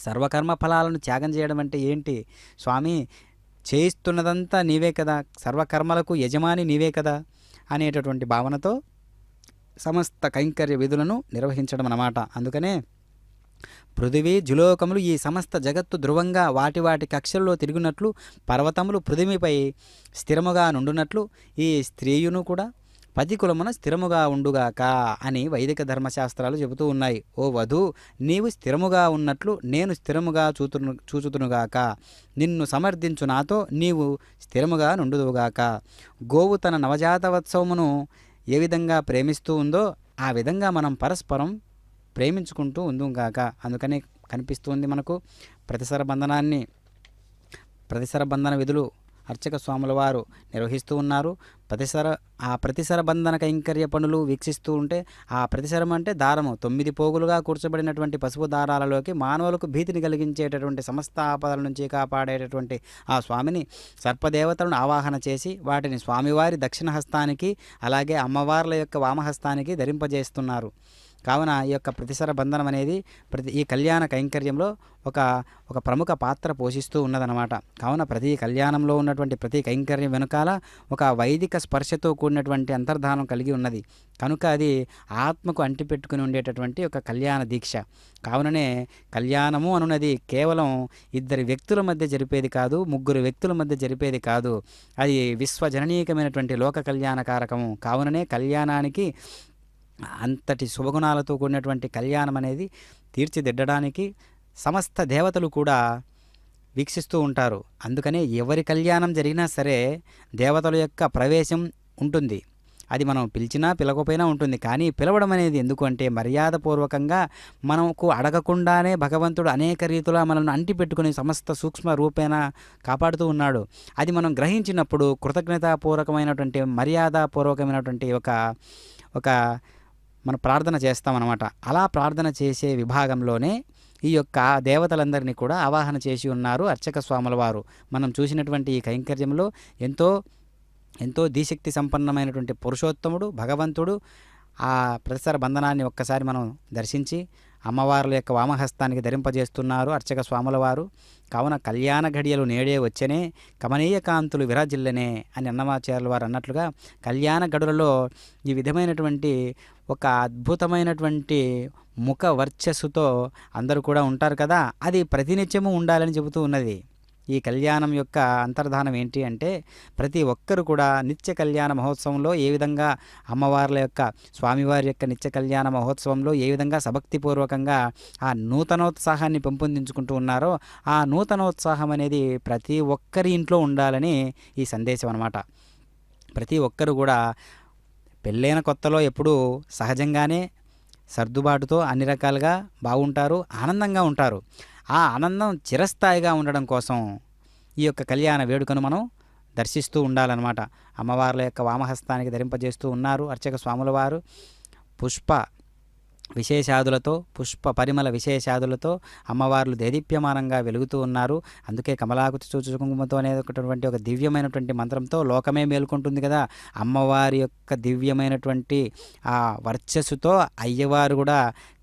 సర్వకర్మ ఫలాలను త్యాగం చేయడం అంటే ఏంటి? స్వామి, చేయిస్తున్నదంతా నీవే కదా, సర్వకర్మలకు యజమాని నీవే కదా అనేటటువంటి భావనతో సమస్త కైంకర్య విధులను నిర్వహించడం అన్నమాట. అందుకనే పృథివీ జులోకములు ఈ సమస్త జగత్తు ధ్రువంగా వాటి వాటి కక్షల్లో తిరుగునట్లు, పర్వతములు పృథివీపై స్థిరముగా నుండునట్లు ఈ స్త్రీయును కూడా పతికులమున స్థిరముగా ఉండుగాక అని వైదిక ధర్మశాస్త్రాలు చెబుతూ ఉన్నాయి. ఓ వధూ, నీవు స్థిరముగా ఉన్నట్లు నేను స్థిరముగా చూచుతునుగాక. నిన్ను సమర్థించు నాతో నీవు స్థిరముగా నుండుదువుగాక. గోవు తన నవజాతవత్సవమును ఏ విధంగా ప్రేమిస్తూ ఉందో ఆ విధంగా మనం పరస్పరం ప్రేమించుకుంటూ ఉందుగాక. అందుకని కనిపిస్తుంది మనకు ప్రతిసర బంధన విధులు అర్చక స్వాముల వారు నిర్వహిస్తూ ఉన్నారు. ప్రతిసర బంధన కైంకర్య పనులు వీక్షిస్తూ ఉంటే ఆ ప్రతిసరం అంటే దారము 9 పోగులుగా కూర్చబడినటువంటి పసుపు దారాలలోకి మానవులకు భీతిని కలిగించేటటువంటి సమస్త ఆపదల నుంచి కాపాడేటటువంటి ఆ స్వామిని సర్పదేవతలను ఆవాహన చేసి వాటిని స్వామివారి దక్షిణ హస్తానికి అలాగే అమ్మవార్ల యొక్క వామహస్తానికి ధరింపజేస్తున్నారు. కావున ఈ యొక్క ప్రతిసర బంధనం అనేది ఈ కళ్యాణ కైంకర్యంలో ఒక ప్రముఖ పాత్ర పోషిస్తూ ఉన్నదన్నమాట. కావున ప్రతి కళ్యాణంలో ఉన్నటువంటి ప్రతి కైంకర్యం వెనుకాల ఒక వైదిక స్పర్శతో కూడినటువంటి అంతర్ధానం కలిగి ఉన్నది. కనుక అది ఆత్మకు అంటిపెట్టుకుని ఉండేటటువంటి ఒక కళ్యాణ దీక్ష. కావుననే కళ్యాణము అనున్నది కేవలం 2 వ్యక్తుల మధ్య జరిపేది కాదు, 3 వ్యక్తుల మధ్య జరిపేది కాదు. అది విశ్వజననీయకమైనటువంటి లోక కళ్యాణ కారకము. కావుననే కళ్యాణానికి అంతటి శుభగుణాలతో కూడినటువంటి కళ్యాణం అనేది తీర్చిదిద్దడానికి సమస్త దేవతలు కూడా వీక్షిస్తూ ఉంటారు. అందుకనే ఎవరి కళ్యాణం జరిగినా సరే దేవతల యొక్క ప్రవేశం ఉంటుంది. అది మనం పిలిచినా పిలవకపోయినా ఉంటుంది. కానీ పిలవడం అనేది ఎందుకు అంటే మర్యాదపూర్వకంగా మనకు అడగకుండానే భగవంతుడు అనేక రీతులా మనల్ని అంటిపెట్టుకుని సమస్త సూక్ష్మ రూపేణ కాపాడుతూ ఉన్నాడు. అది మనం గ్రహించినప్పుడు కృతజ్ఞతాపూర్వకమైనటువంటి మర్యాదపూర్వకమైనటువంటి ఒక మనం ప్రార్థన చేస్తామన్నమాట. అలా ప్రార్థన చేసే విభాగంలోనే ఈ యొక్క దేవతలందరినీ కూడా ఆవాహన చేసి ఉన్నారు అర్చక స్వాముల వారు. మనం చూసినటువంటి ఈ కైంకర్యంలో ఎంతో ధీశక్తి సంపన్నమైనటువంటి పురుషోత్తముడు భగవంతుడు ఆ ప్రతిసర బంధనాన్ని ఒక్కసారి మనం దర్శించి అమ్మవార్ల యొక్క వామహస్తానికి ధరింపజేస్తున్నారు అర్చక స్వాముల వారు. కావున కళ్యాణ ఘడియలు నేడే వచ్చనే, కమనీయ కాంతులు విరాజిల్లనే అని అన్నమాచార్యుల వారు అన్నట్లుగా కళ్యాణ గడులలో ఈ విధమైనటువంటి ఒక అద్భుతమైనటువంటి ముఖ వర్చస్సుతో అందరూ కూడా ఉంటారు కదా, అది ప్రతినిత్యము ఉండాలని చెబుతూ ఉన్నది. ఈ కళ్యాణం యొక్క అంతర్ధానం ఏంటి అంటే, ప్రతి ఒక్కరు కూడా నిత్య కళ్యాణ మహోత్సవంలో ఏ విధంగా అమ్మవార్ల యొక్క స్వామివారి యొక్క నిత్య కళ్యాణ మహోత్సవంలో ఏ విధంగా సభక్తిపూర్వకంగా ఆ నూతనోత్సాహాన్ని పెంపొందించుకుంటూ ఉన్నారో, ఆ నూతనోత్సాహం అనేది ప్రతి ఒక్కరి ఇంట్లో ఉండాలని ఈ సందేశం అన్నమాట. ప్రతి ఒక్కరు కూడా పెళ్ళైన కొత్తలో ఎప్పుడూ సహజంగానే సర్దుబాటుతో అన్ని రకాలుగా బాగుంటారు, ఆనందంగా ఉంటారు. ఆ ఆనందం చిరస్థాయిగా ఉండడం కోసం ఈ యొక్క కళ్యాణ వేడుకను మనం దర్శిస్తూ ఉండాలన్నమాట. అమ్మవార్ల యొక్క వామహస్తానికి ధరింపజేస్తూ ఉన్నారు అర్చక స్వాముల వారు. పుష్ప విశేషాదులతో, పుష్ప పరిమళ విశేషాదులతో అమ్మవార్లు దేదీప్యమానంగా వెలుగుతూ ఉన్నారు. అందుకే కమలాకుతి చూచు కుంకుమతో అనేటువంటి ఒక దివ్యమైనటువంటి మంత్రంతో లోకమే మేల్కొంటుంది కదా. అమ్మవారి యొక్క దివ్యమైనటువంటి ఆ వర్చస్సుతో అయ్యవారు కూడా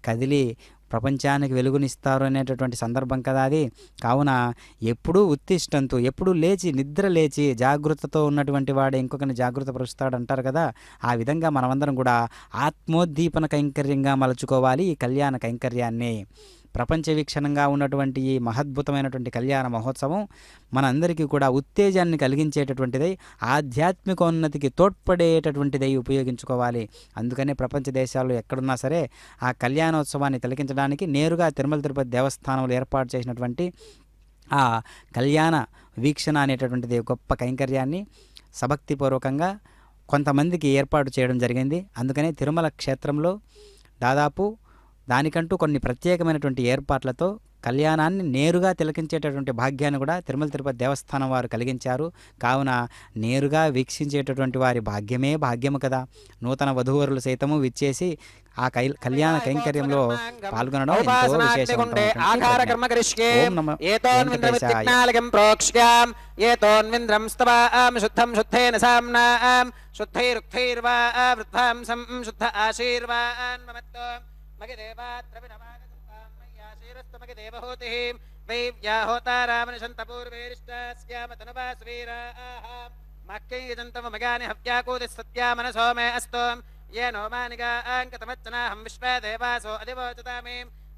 కదిలి ప్రపంచానికి వెలుగునిస్తారు అనేటటువంటి సందర్భం కదా అది. కావున ఎప్పుడూ ఉత్తిష్టంతు, ఎప్పుడూ లేచి నిద్ర లేచి జాగృతతో ఉన్నటువంటి వాడే ఇంకొకరిని జాగృత పరుస్తాడు అంటారు కదా. ఆ విధంగా మనమందరం కూడా ఆత్మోద్దీపన కైంకర్యంగా మలుచుకోవాలి ఈ కళ్యాణ కైంకర్యాన్ని. ప్రపంచ వీక్షణంగా ఉన్నటువంటి ఈ మహద్భుతమైనటువంటి కళ్యాణ మహోత్సవం మనందరికీ కూడా ఉత్తేజాన్ని కలిగించేటటువంటిదై, ఆధ్యాత్మికోన్నతికి తోడ్పడేటటువంటిదై ఉపయోగించుకోవాలి. అందుకనే ప్రపంచ దేశాల్లో ఎక్కడున్నా సరే ఆ కళ్యాణోత్సవాన్ని తిలకించడానికి నేరుగా తిరుమల తిరుపతి దేవస్థానంలో ఏర్పాటు చేసినటువంటి ఆ కళ్యాణ వీక్షణ అనేటటువంటిది గొప్ప కైంకర్యాన్ని సభక్తిపూర్వకంగా కొంతమందికి ఏర్పాటు చేయడం జరిగింది. అందుకనే తిరుమల క్షేత్రంలో దాదాపు దానికంటూ కొన్ని ప్రత్యేకమైనటువంటి ఏర్పాట్లతో కళ్యాణాన్ని నేరుగా తిలకించేటటువంటి భాగ్యాన్ని కూడా తిరుమల తిరుపతి దేవస్థానం వారు కలిగించారు. కావున నేరుగా వీక్షించేటటువంటి వారి భాగ్యమే భాగ్యము కదా. నూతన వధూవరులు సైతము విచ్చేసి ఆ కళ్యాణ కైంకర్యంలో పాల్గొనడం ఎంతో విశేషం. येनो मानिकाङ्कतमच्चनाहं विश्वे देवासो अधिवोचतामे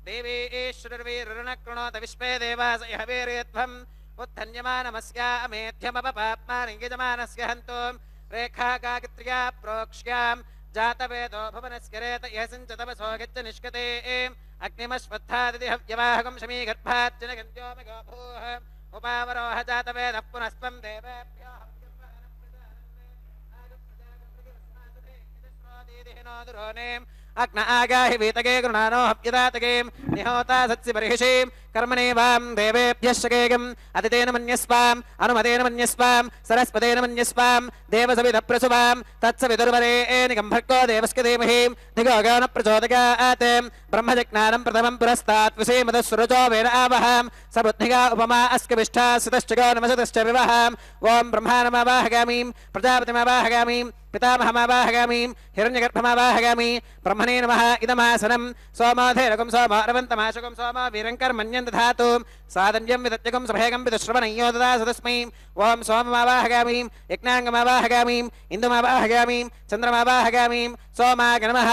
देवी ईश्वरवीरुणकृणोत विश्वे देवास इह वीर्यध्वम् उत्थन्यमानमस्यामेध्यमपपाप्मानि यजमानस्य हन्तु रेखाकाकित्र्या प्रोक्ष्यां जातवेदो भुवनस्य रेत यसिञ्च तपसो गच्छ निष्कते अग्निमश्वत्थादिहव्यवाहकं शमीगर्भाच्चनगन्त्योमगो भूः उपावरोह जातवेदः पुनस्त्वं देवेभ्यो अग्न आगाहि वीतगे गृणानो हव्यदातगें निहोता सत्सि बर्हिषीं कर्मणेवां देवेभ्यः शकेगम् अतितेन मन्यस्वाम् अनुमतेन मन्यस्वाम् सरस्वतेन मन्यस्वाम् देवसविदप्रसुवाम् तत्सविदुर्वरेणिकं भर्गो देवस्य धीमहि धियो गो न प्रचोदयात् ब्रह्मजज्ञानं प्रथमं पुरस्तात् विषेमदस्सुरजो वेन आवहाम् सबुद्धिगा उपमा अस्कविष्ठा सुतश्च गो नमसतश्च विवहाम् ॐ ब्रह्मा नमावाहगामीं प्रजापतिमावाहगामीं पितामहमावाहगामीं हिरण्यगर्भमावाहगामि ब्रह्मणे नमः इदमासनं सोमाधेरकं सोमारवन्तमाशकं सोमा वीरङ्कर्मण्यं दधातु सादन्यं विदत्यकं सभेगं विदुश्रवणय्यो ददासु तस्मै ॐ सोममावाहगामीं यज्ञाङ्गमावाहगामीं इन्दुमावाहगामीं चन्द्रमावाहगामीं सोमाय नमः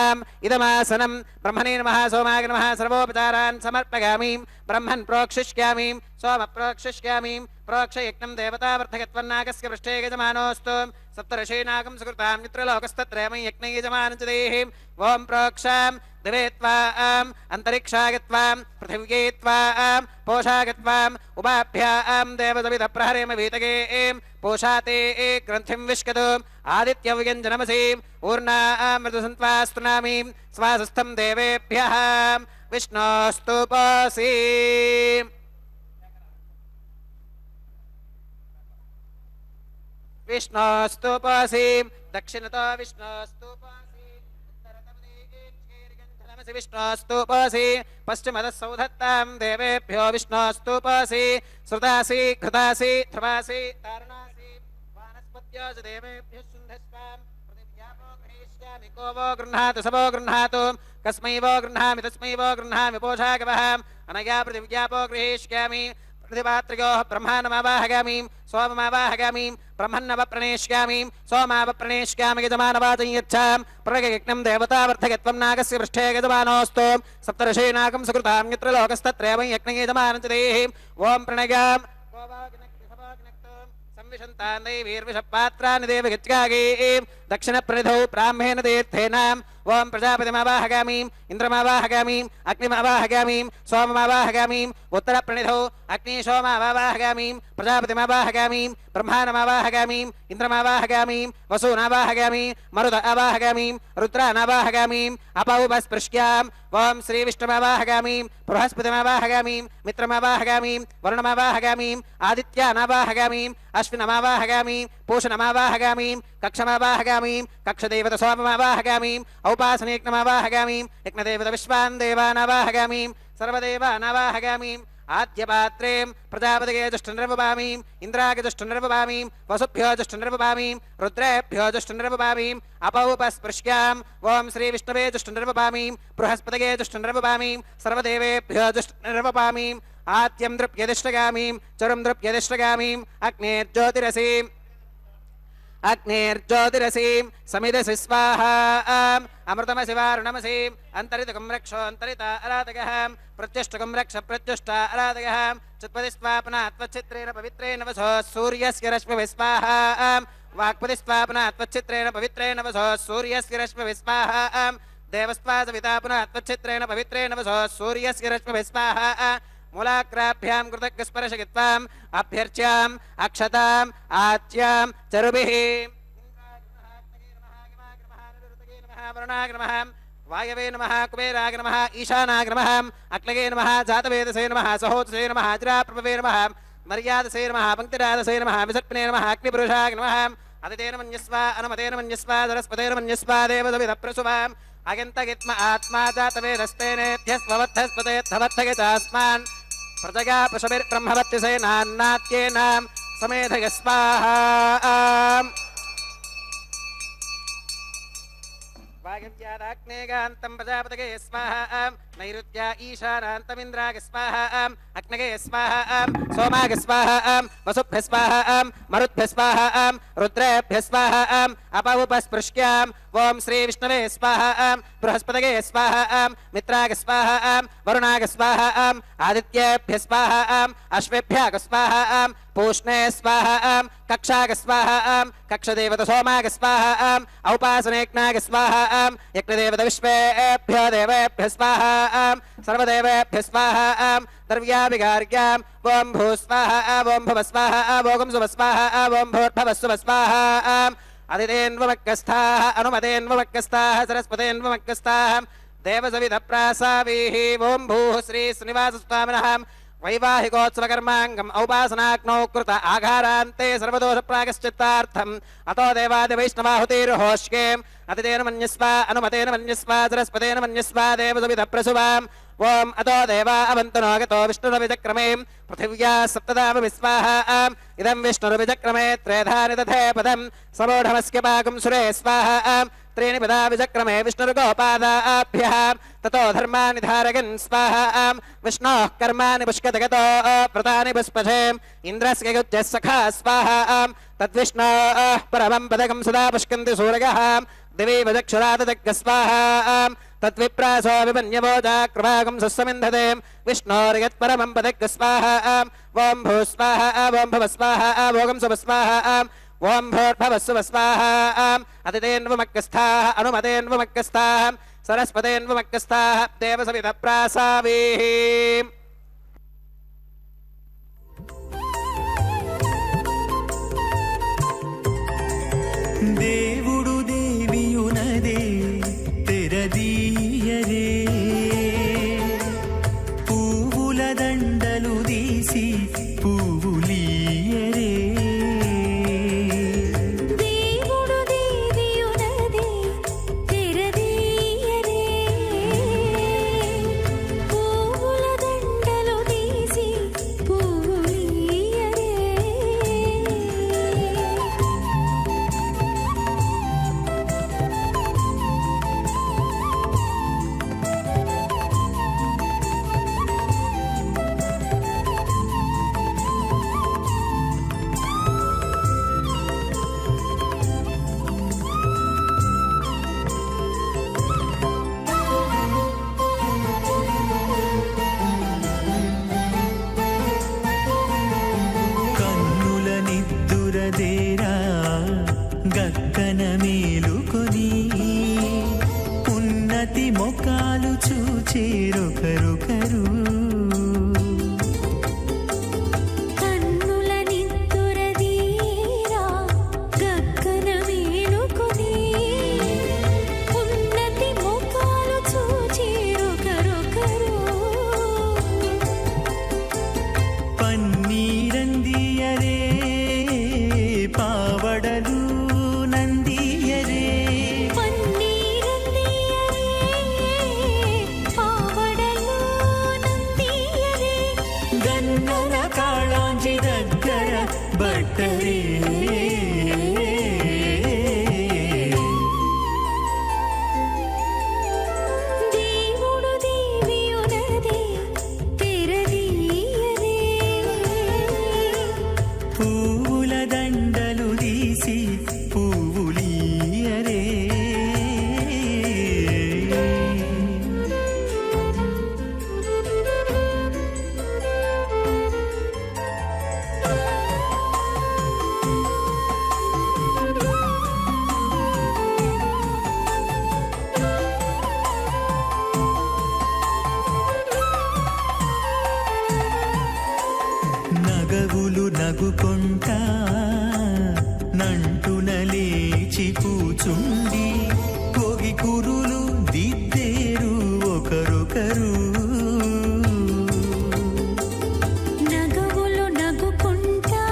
इदमासनं ब्रह्मणे नमः सोमाय नमः सर्वोपचारान् समर्पयामि ब्रह्मन् प्रोक्षिष्यामि सोम प्रोक्षिष्यामि प्रोक्षयज्ञं देवतावर्धकत्वन्नागस्य पृष्ठे यजमानोऽस्तु सप्तर्षीनागं सुकृतां मित्रलोकस्तत्रयमं यज्ञं यजमानं च देहि ॐ प्रोक्षां दिवे त्वां अन्तरिक्षागत्वां पृथिव्यै त्वां पोषागत्वाम् उपाभ्यां देवसविदप्रहरेम वीतगे पोषाते ग्रन्थिं विष्कतु आदित्यव्यञ्जनमसीम् ऊर्णां मृदुसन्त्वास्तुनामीं स्वासस्थं देवेभ्यः विष्णोस्तुपोऽसि विष्णोस्तुपोऽसि दक्षिणतो विष्णोस्तुपोऽसि उत्तरतमसि विष्णोस्तुपोऽसि पश्चिमतः सौधत्तां देवेभ्यो विष्णोस्तुपोऽसि श्रुतासि घृतासि ध्रुवासि तारणासि वानस्पत्योऽसि देवेभ्यः शुन्धस्वां पृथिव्यापो गृहीष्व को वो गृह्णातु स वो गृह्णातु कस्मै वो गृह्णामि तस्मै वो गृह्णामि पोषाकवहम् अनया पृथिव्यापो गृहीष्यामि प्रतिपात्र्योः ब्रह्माणमावाहयामि सोममावाहयामि ब्रह्मन्नवप्रणेष्यामि सोमावप्रणेष्यामि यजमानवाचं यच्छां प्रगयज्ञं देवतावर्धयत्वं नागस्य पृष्ठे यजमानोऽस्तु सप्तर्षीनागं सुकृतां यत्र लोकस्तत्रैव यज्ञ यजमानं च देहि ॐ प्रणयां संविशन्तान् दैवीर्विषपात्राणि देवगच्छागे दक्षिणप्रणिधौ ब्राह्मेण तीर्थेनाम् ओं प्रजापतिमावाहयामि इन्द्रमावाहयामि अग्निमावाहयामि सोममावाहयामि उत्तरप्रणिधौ अग्निशोमावाहयामि प्रजापतिमावाहयामि ब्रह्माणमावाहयामि इन्द्रमावाहयामि वसूनावाहयामि मरुत आवाहयामि रुद्रानावाहयामि अपौपस्पृश्याम् ओं श्रीविष्णुमावाहयामि बृहस्पतिमावाहयामि मित्रमावाहयामि वरुणमावाहयामि आदित्यानावाहयामि अश्विनमावाहयामि पूषणमावाहयामि कक्षमावाहयामि कक्षदेवत सोममावाहयामि औपासनेक्नमावाहयामि यज्ञदेवत विश्वान् देवानावाहयामि सर्वदेवानावाहयामि आद्यपात्रे प्रजापतये जुष्टनिर्वपामि इन्द्राय जुष्टनिर्वपामि वसुभ्यो जुष्टनिर्वपामि रुद्रेभ्यो जुष्टनिर्वपामि अपौपस्पृश्याम् ओं श्रीविष्णवे जुष्टनिर्वपामि बृहस्पतये जुष्टनिर्वपामि सर्वदेवेभ्यो जुष्टनिर्वपामि आद्यं दृप्यदिष्टगामि चरुं दृप्यदिष्टगामि अग्नेर्ज्योतिरसीं समिदसि स्वाहा अमृतमसि वारुणमसि अन्तरितकं रक्षो अन्तरिता अराधकः प्रत्युष्टकं रक्ष प्रत्युष्टा अराधकः चित्पदिस्वापनात्वच्छित्रेण पवित्रेण वसो सूर्यस्य रश्मिभिः स्वाहा वाक्पदिस्वापनात्वच्छित्रेण पवित्रेण वसो सूर्यस्य रश्मिभिः स्वाहा देवस्वासविता पुनात्वच्छित्रेण पवित्रेण वसो सूर्यस्य रश्मिभिः स्वाहा मूलाग्राभ्यां कृतज्ञस्पर्शयित्वाम् अभ्यर्च्याम् अक्षताम् आच्यां चरुभिः वरुणाय नमः वायवे नमः कुबेराय नमः ईशानाय नमः अक्लगे नमः जातवेदसे नमः सहोदसे नमः अजिराप्रभवे नमः मर्यादसे नमः पङ्क्तिरादसे नमः विसर्पणे नमः अग्निपुरुषाय नमः अदितेन मन्यस्व अनुमतेन मन्यस्व सरस्वतेन मन्यस्व देवदविदप्रसुवाम् अगन्तगित्म आत्मा जातवेदस्तेनेत्यस्ववद्धस्पतेत्थवद्धगितास्मान् प्रजगा पशुभिर्ब्रह्मवत्यसेनान्नात्येनां समेधय स्वाहा वागव्यादाग्नेगान्तं प्रजापतये स्वाहा नैऋत्या ईशानान्तमिन्द्राय स्वाहा अग्नगे स्वाहा सोमाय स्वाहा वसुभ्यः स्वाहा मरुद्भ्यः स्वाहा रुद्रेभ्यः स्वाहा अपौपस्पृश्याम् ओं श्रीविष्णवे स्वाहा बृहस्पतये स्वाहा मित्राय स्वाहा वरुणाय स्वाहा आदित्येभ्यः स्वाहा अश्वेभ्यः स्वाहा पूष्णे स्वाहा कक्षाय स्वाहा कक्षदेवत सोमाय स्वाहा औपासनेक्नाय स्वाहा यज्ञदेवत विश्वेभ्यो देवेभ्यः स्वाहा सर्वदेवेभ्यः स्वाहा द्रव्याभिगार्याम् ओं भू स्वाहा ओं भुव स्वाहा ओं सुव स्वाहा ओं भूर्भुवः सुव स्वाहा अदितेन्वमग्गस्थाः अनुमतेन्वमग्गस्थाः सरस्वतेन्वमग्गस्थाः देवसविधप्रासावीः ओं भूः श्रीश्रीनिवासस्वामिनः वैवाहिकोत्सवकर्माङ्गम् औपासनाग्नौ कृत आघारान्ते सर्वदोषप्रागश्चित्तार्थम् अतो देवादिवैष्णवाहुतिर्होष्येम् अतितेन मन्यस्व अनुमतेन मन्यस्व सरस्वतेन मन्यस्व देवसविधप्रसुवाम् ओं अतो देवा अवन्तनो गतो विष्णुरविचक्रमे पृथिव्या सप्तदामि स्वाहा इदं विष्णुरविचक्रमे त्रेधानि तथे पदम् समूढमस्य पाकं सुरे स्वाहा त्रीणि पदा विचक्रमे विष्णुर्गोपादाभ्यः ततो धर्माणि धारयन् स्वाहा विष्णोः कर्माणि पुष्कतगतो व्रतानि पुष्पशे इन्द्रस्य युज्यः सखा स्वाहा तद्विष्णोः परमं पदकं सदा पुष्कन्ति सूरयः दिवि वचक्षुरादजग्ग स्वाहा तद्विप्रासो विमन्यवोजाकृभागं सस्समिन्धते विष्णोर्यत्परमं पदग्ग स्वाहा ओं भू स्वाहा ओं भुव स्वाहा ओं सुव स्वाहा ओं भूर्भुवः सुवः स्वाहा अदितेन्वमग्गस्थाः अनुमतेन्वमग्गस्थाः सरस्वतेन्वमग्गस्थाः देवसविधप्रासावीः దేవుడు దేవియునదే తెరదీయరే పువ్వుల దండలు తీసి పువ్వులీయరే దేవుడు దేవియునదే తెరదీయరే పువ్వుల దండలు తీసి పువ్వులీయరే నిద్దురదేరా గక్కన మేలుకొని ఉన్నతి మొకాలు చూచేరొకరొకరు కన్నుల నిద్దురదీరా గగ్గన మేలుకొని ఉన్నతి ముఖాలు చూచిరొకరొకరు పన్నీరందియరే పావడలు నందియరే పన్నీరందియరే పావడలు నందియరే గన్నన కాళాంజి దగ్గర బట్టరే దేవుడు దేవియునదే తెరదీయరే పూల దండలు తీసి పువ్వులీయరే నగవులు నగుకొంటా నంటున లేచి కూచుండి కోగి కురులు దిద్దేరు ఒకరొకరు నగవులు నగుకుంటా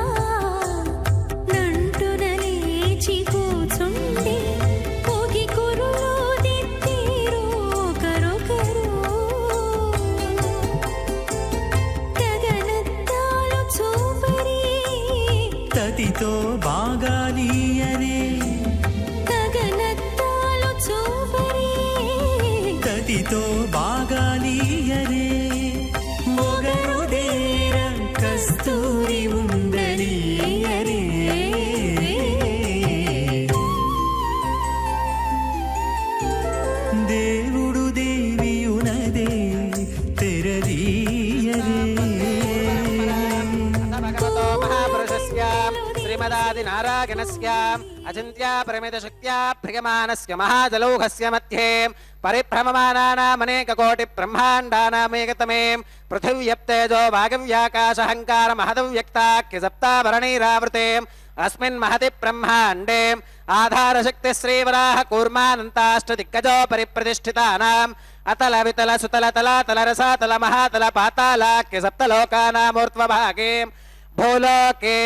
నంటున లేచి కూచుండి పోగి కురులు దిద్దేరు ఒకరొకరు గగనద్దాలు చూపరి తతితో బాగాలీయరే గగనద్దాలు చూపరి తతితో బాగాలీయరే మొగరు దేర కస్తూరి ఉండలీయరే దేవుడు దేవియునదే తెరదీయరే భగవతో మహాపురుషస్య శ్రీమదాదినారాయణస్య అచింత్య పరిమిత శక్త్యా భ్రియమానస్య మహాజలౌఘస్య మధ్యే పరిభ్రమమానానామనేక కోటి బ్రహ్మాండానామేకతమే పృథివ్యప్తేజో వాగవ్యాకాశహంకార మహదవ్యక్తాఖ్య సప్తాభరణైరావృతే అస్మిన్ మహతి బ్రహ్మాండే ఆధారశక్తి శ్రీవరాహ కూర్మానంతాష్టదిగ్గజో పరిప్రతిష్ఠితానాం అతల వితల సుతల తలాతల రసాతల మహాతల పాతాళాఖ్య సప్తలోకానామూర్ధ్వభాగే భూలోకే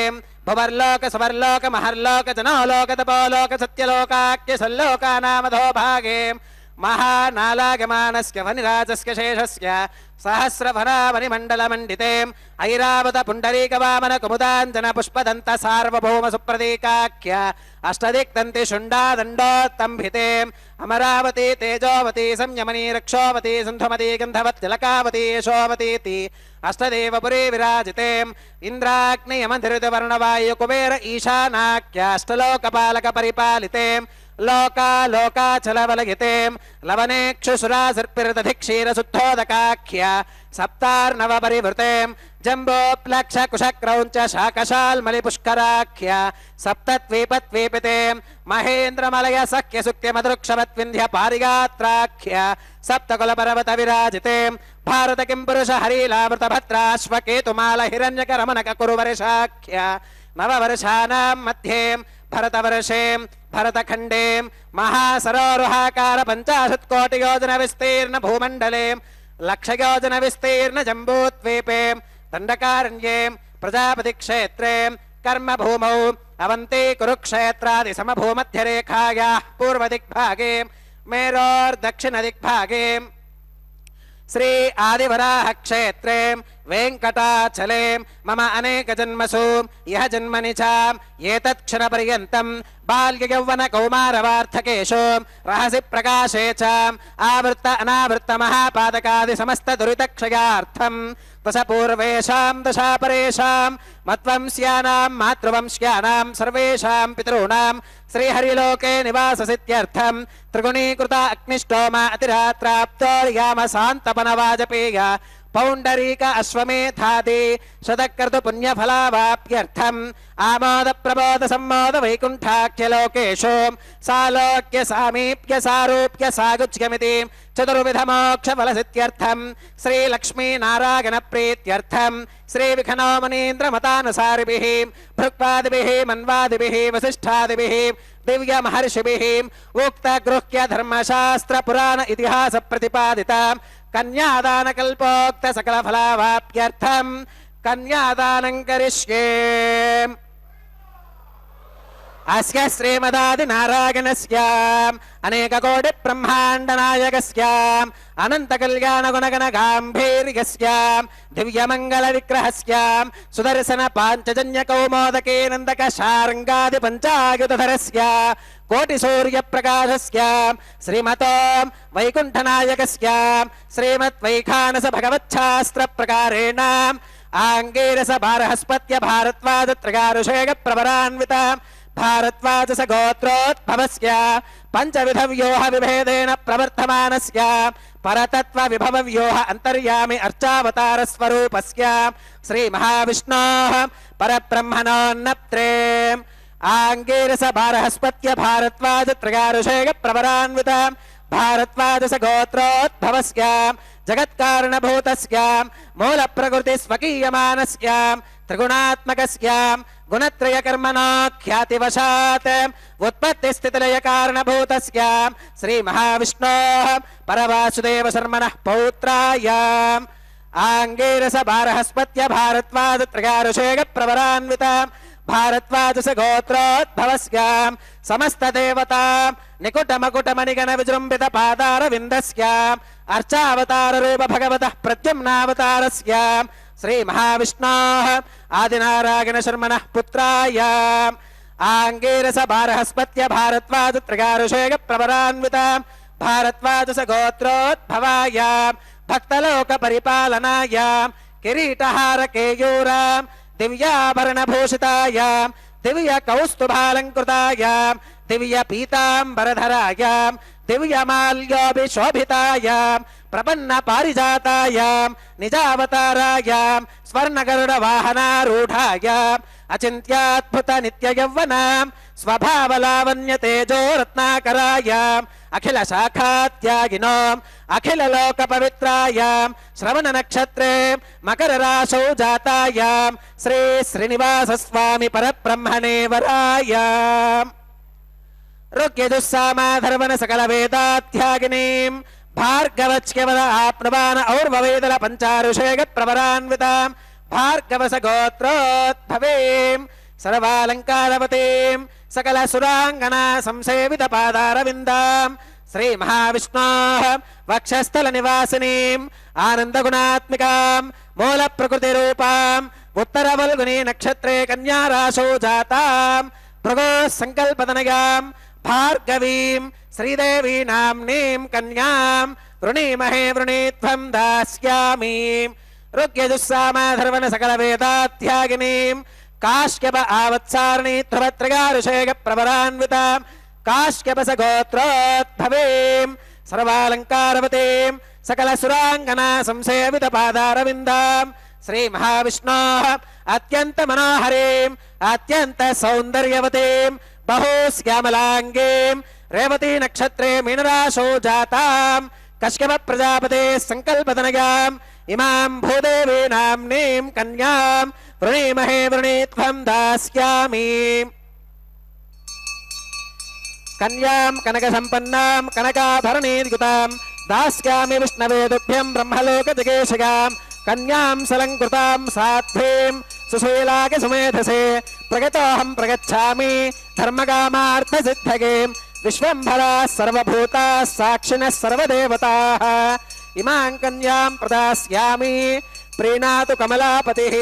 భువర్లోక సువర్లోక మహర్లోక జనోలోక తపోలోక సత్యలోకాఖ్య సల్లోకానామధో భాగే మహానాలాగమానస్య వనిరాజస్య శేషస్య సహస్రవరావనిమండలమండితే ఐరావత పుండరీకవామన కుముదాంజన పుష్పదంత సార్వభౌమ సుప్రదీకాఖ్య అష్టదిక్తంతి శుండాదండోత్తంభితే అమరావతి తేజోవతి సంయమనీ రక్షోవతి సింధుమతి గంధవత్ తిలకావతి యశోవతీతి అష్టదేవపురీ విరాజితే ఇంద్రాగ్నియమధృతవర్ణవాయు కుబేర ఈశానాఖ్యాష్టలోకపాలక పరిపాలితే లోకాలోకాచలవలయతే లవనేక్షుసురాసర్పిరదధిక్షీరశుద్ధోదకాఖ్య సప్తార్ణవ పరివృతే జంబోప్లక్ష కుశక్రౌంచ శాకశాల్మలిపుష్కరాఖ్య సప్తద్వీపద్వీపితే మహేంద్రమలయ సఖ్య సుఖ్యమదృక్షవత్వింధ్య పారిగాత్రాఖ్య సప్తకులపర్వత విరాజితే భారత కిం పురుష హరీలావృత భద్రాశ్వకేతుమాల హిరణ్యకరమణక కురువర్షాఖ్య నవవర్షానాం మధ్యే భరతవర్షే భరతఖండే మహాసరోరుహాకార 50 కోటి యోజన విస్తీర్ణ భూమండలే 1,00,000 యోజన విస్తీర్ణ జంబూద్వీపే దండకారణ్యే ప్రజాపతి క్షేత్రే కర్మభూమౌ అవంతి కురుక్షేత్రాది సమభూమధ్యరేఖాయాః పూర్వదిగ్భాగే మేరోర్దక్షిణదిగ్భాగే శ్రీ ఆదివరాహ క్షేత్రే వెంకటాచలే మమ అనేక జన్మసు ఇహ జన్మని చ ఏతత్క్షణ పర్యంతం బాల్య యౌవన కౌమారవార్థకేషు రహసి ప్రకాశే చ ఆవృత్త అనావృత్త మహాపాదకాది సమస్త దురితక్షయార్థం దశ పూర్వేషాం దశా పరేషాం మత్వంశ్యానాం మాతృవంశ్యానాం సర్వేషాం పితॄణాం శ్రీహరిలోకే నివాససిత్యర్థం త్రిగుణీకృత అగ్నిష్టోమ అతిరాత్రాప్తోర్యామ శాంతపన వాజపేయ పౌండరీక అశ్వమేధాది శతక్రతు పుణ్యఫలావాప్యర్థం ఆమోద ప్రబోధ సమ్మోద వైకుంఠాఖ్యలోకేషు సాలోక్య సామీప్య సారూప్య సాగుచ్యమితి చతుర్విధ మోక్ష ఫలసిత్యర్థం శ్రీలక్ష్మీ నారాయణ ప్రీత్యర్థం శ్రీ విఖనో మునీంద్ర మతానుసారిభిః భృక్వాదిభిః మన్వాదిభిః వసిష్ఠాదిభిః దివ్య మహర్షిభిః ఉక్త గృహ్య ధర్మశాస్త్ర పురాణ ఇతిహాస ప్రతిపాదిత కన్యాదాన కల్పోక్త సకల ఫలావాప్యర్థం కన్యాదానం కరిష్యే. అస్య శ్రీమదాది నారాయణస్య అనేక కోటి బ్రహ్మాండ నాయకస్య అనంత కళ్యాణ గుణగణ గాంభీర్యస్య దివ్యమంగళ విగ్రహస్య సుదర్శన పాంచజన్య కౌమోదకే నందక శార్ంగాది పంచాయుధరస్య కోటి సూర్య ప్రకాశస్య శ్రీమతో వైకుంఠనాయకస్య శ్రీమద్ వైఖానస భగవచ్ఛాస్త్ర ప్రకారేణ ఆంగీరస బారహస్పత్య భారద్వాజ త్రిగారుషేగ ప్రవరాన్విత భారద్వాజస గోత్రోద్భవస్య పంచవిధ వ్యూహ విభేదేన ప్రవర్తమానస్య పరతత్వ విభవ వ్యూహ అంతర్యామి అర్చావతార స్వరూపస్య శ్రీ మహావిష్ణోః పరబ్రహ్మణోన్నప్త్రే ఆంగీరస బారహస్పత్య భారద్వాజ త్రిగారుషేగ ప్రవరాన్విత భారద్వాజస గోత్రోద్భవస్య జగత్కారణభూతస్య మూల ప్రకృతి స్వకీయమానస్య త్రిగుణాత్మకస్య గుణత్రయ కర్మణో ఖ్యాతివశాత్ ఉత్పత్తి స్థితిలయ కారణభూతస్య శ్రీ మహావిష్ణోః పరవాసుదేవ శర్మణః పౌత్రాయ ఆంగీరస బారహస్పత్య భారద్వాజ త్రిగారుషేగ ప్రవరాన్విత భారద్వాజస గోత్రోద్భవస్య సమస్త దేవతా నికుట మకుట మణిగణ విజృంభిత పాదార విందస్య అర్చావతార రూప భగవతః ప్రద్యుమ్నావతారస్య శ్రీ మహావిష్ణోః ఆదినారాయణ శర్మణః పుత్రాయ ఆంగీరస బారహస్పత్య భారద్వాజ త్రిగారుషేగ ప్రవరాన్విత భారద్వాజస గోత్రోద్భవాయ భక్తలోక పరిపాలనాయ కిరీటహార కేయూర దివ్యాభరణభూషితాయ దివ్య కౌస్తుభాలంకృతాయ దివ్య పీతాంబరధరాయ దివ్యమాల్యోభిశోభితాయ ప్రపన్న పారిజాతాయ నిజావతారాయ స్వర్ణగరుడ వాహనారూఢాయ అచింత్యాద్భుత నిత్య యౌవన స్వభావలావణ్య తేజో రత్నాకరాయ అఖిల శాఖాత్యాగినో అఖిల లోక పవిత్రాయ శ్రవణ నక్షత్రే మకర రాశౌ జాతాయ శ్రీ శ్రీనివాస స్వామి పరబ్రహ్మణే వరాయ రుక్యజుస్సామాధర్వణ సకల వేదాధ్యాగినీం భార్గవచ్యవద ఆప్నవాన ఔర్వవేదల పంచారుషేగ ప్రవరాన్విత భార్గవస గోత్రోద్భవేం సర్వాలంకారవతీం సకల సురాంగనా సంసేవిత పాదారవిందాం శ్రీ మహావిష్ణోః వక్షస్థల నివాసినీం ఆనందగుణాత్మికాం మూల ప్రకృతి రూపాం ఉత్తర వల్గుని నక్షత్రే కన్యా రాశౌ జాతాం భృగో సంకల్పతనయాం భార్గవీం శ్రీదేవీ నామ్నీం కన్యాం వృణీమహే వృణీత్వం దాస్యామి రుగ్యజుస్సామాధర్వణ సకల వేదాధ్యాగినీం కాశ్యప ఆవత్సారణీ ధ్రువత్రిగారుషేగ ప్రవరాన్విత కాశ్యపస గోత్రోద్భవేం సర్వాలంకారవతీం సకల సురాంగనా సంసేవిత పాదారవిందాం శ్రీ మహావిష్ణోః అత్యంత మనోహరీం అత్యంత సౌందర్యవతీం బహూశ్యామలాంగీం రేవతీ నక్షత్రే మీనరాశౌ జాతాం కశ్యప ప్రజాపతే సంకల్పతనయాం ఇమాం భూదేవీ నామ్నీం కన్యాం వృణీమహే వృణీత్వం దాస్యామి కన్యాం కనక సంపన్నాం కనకాభరణీయుతాం దాస్యామి విష్ణవే తుభ్యం బ్రహ్మలోక జగేషగాం కన్యాం సలంకృతాం సాధ్వీం సుశీలాకి సుమేధసే ప్రగతోహం ప్రగచ్ఛామి ధర్మకామార్థ సిద్ధగేం విశ్వంభరా సర్వభూతా సాక్షిణః సర్వదేవతాః ఇమాం కన్యాం ప్రదాస్యామి ప్రీణాతు కమలాపతిః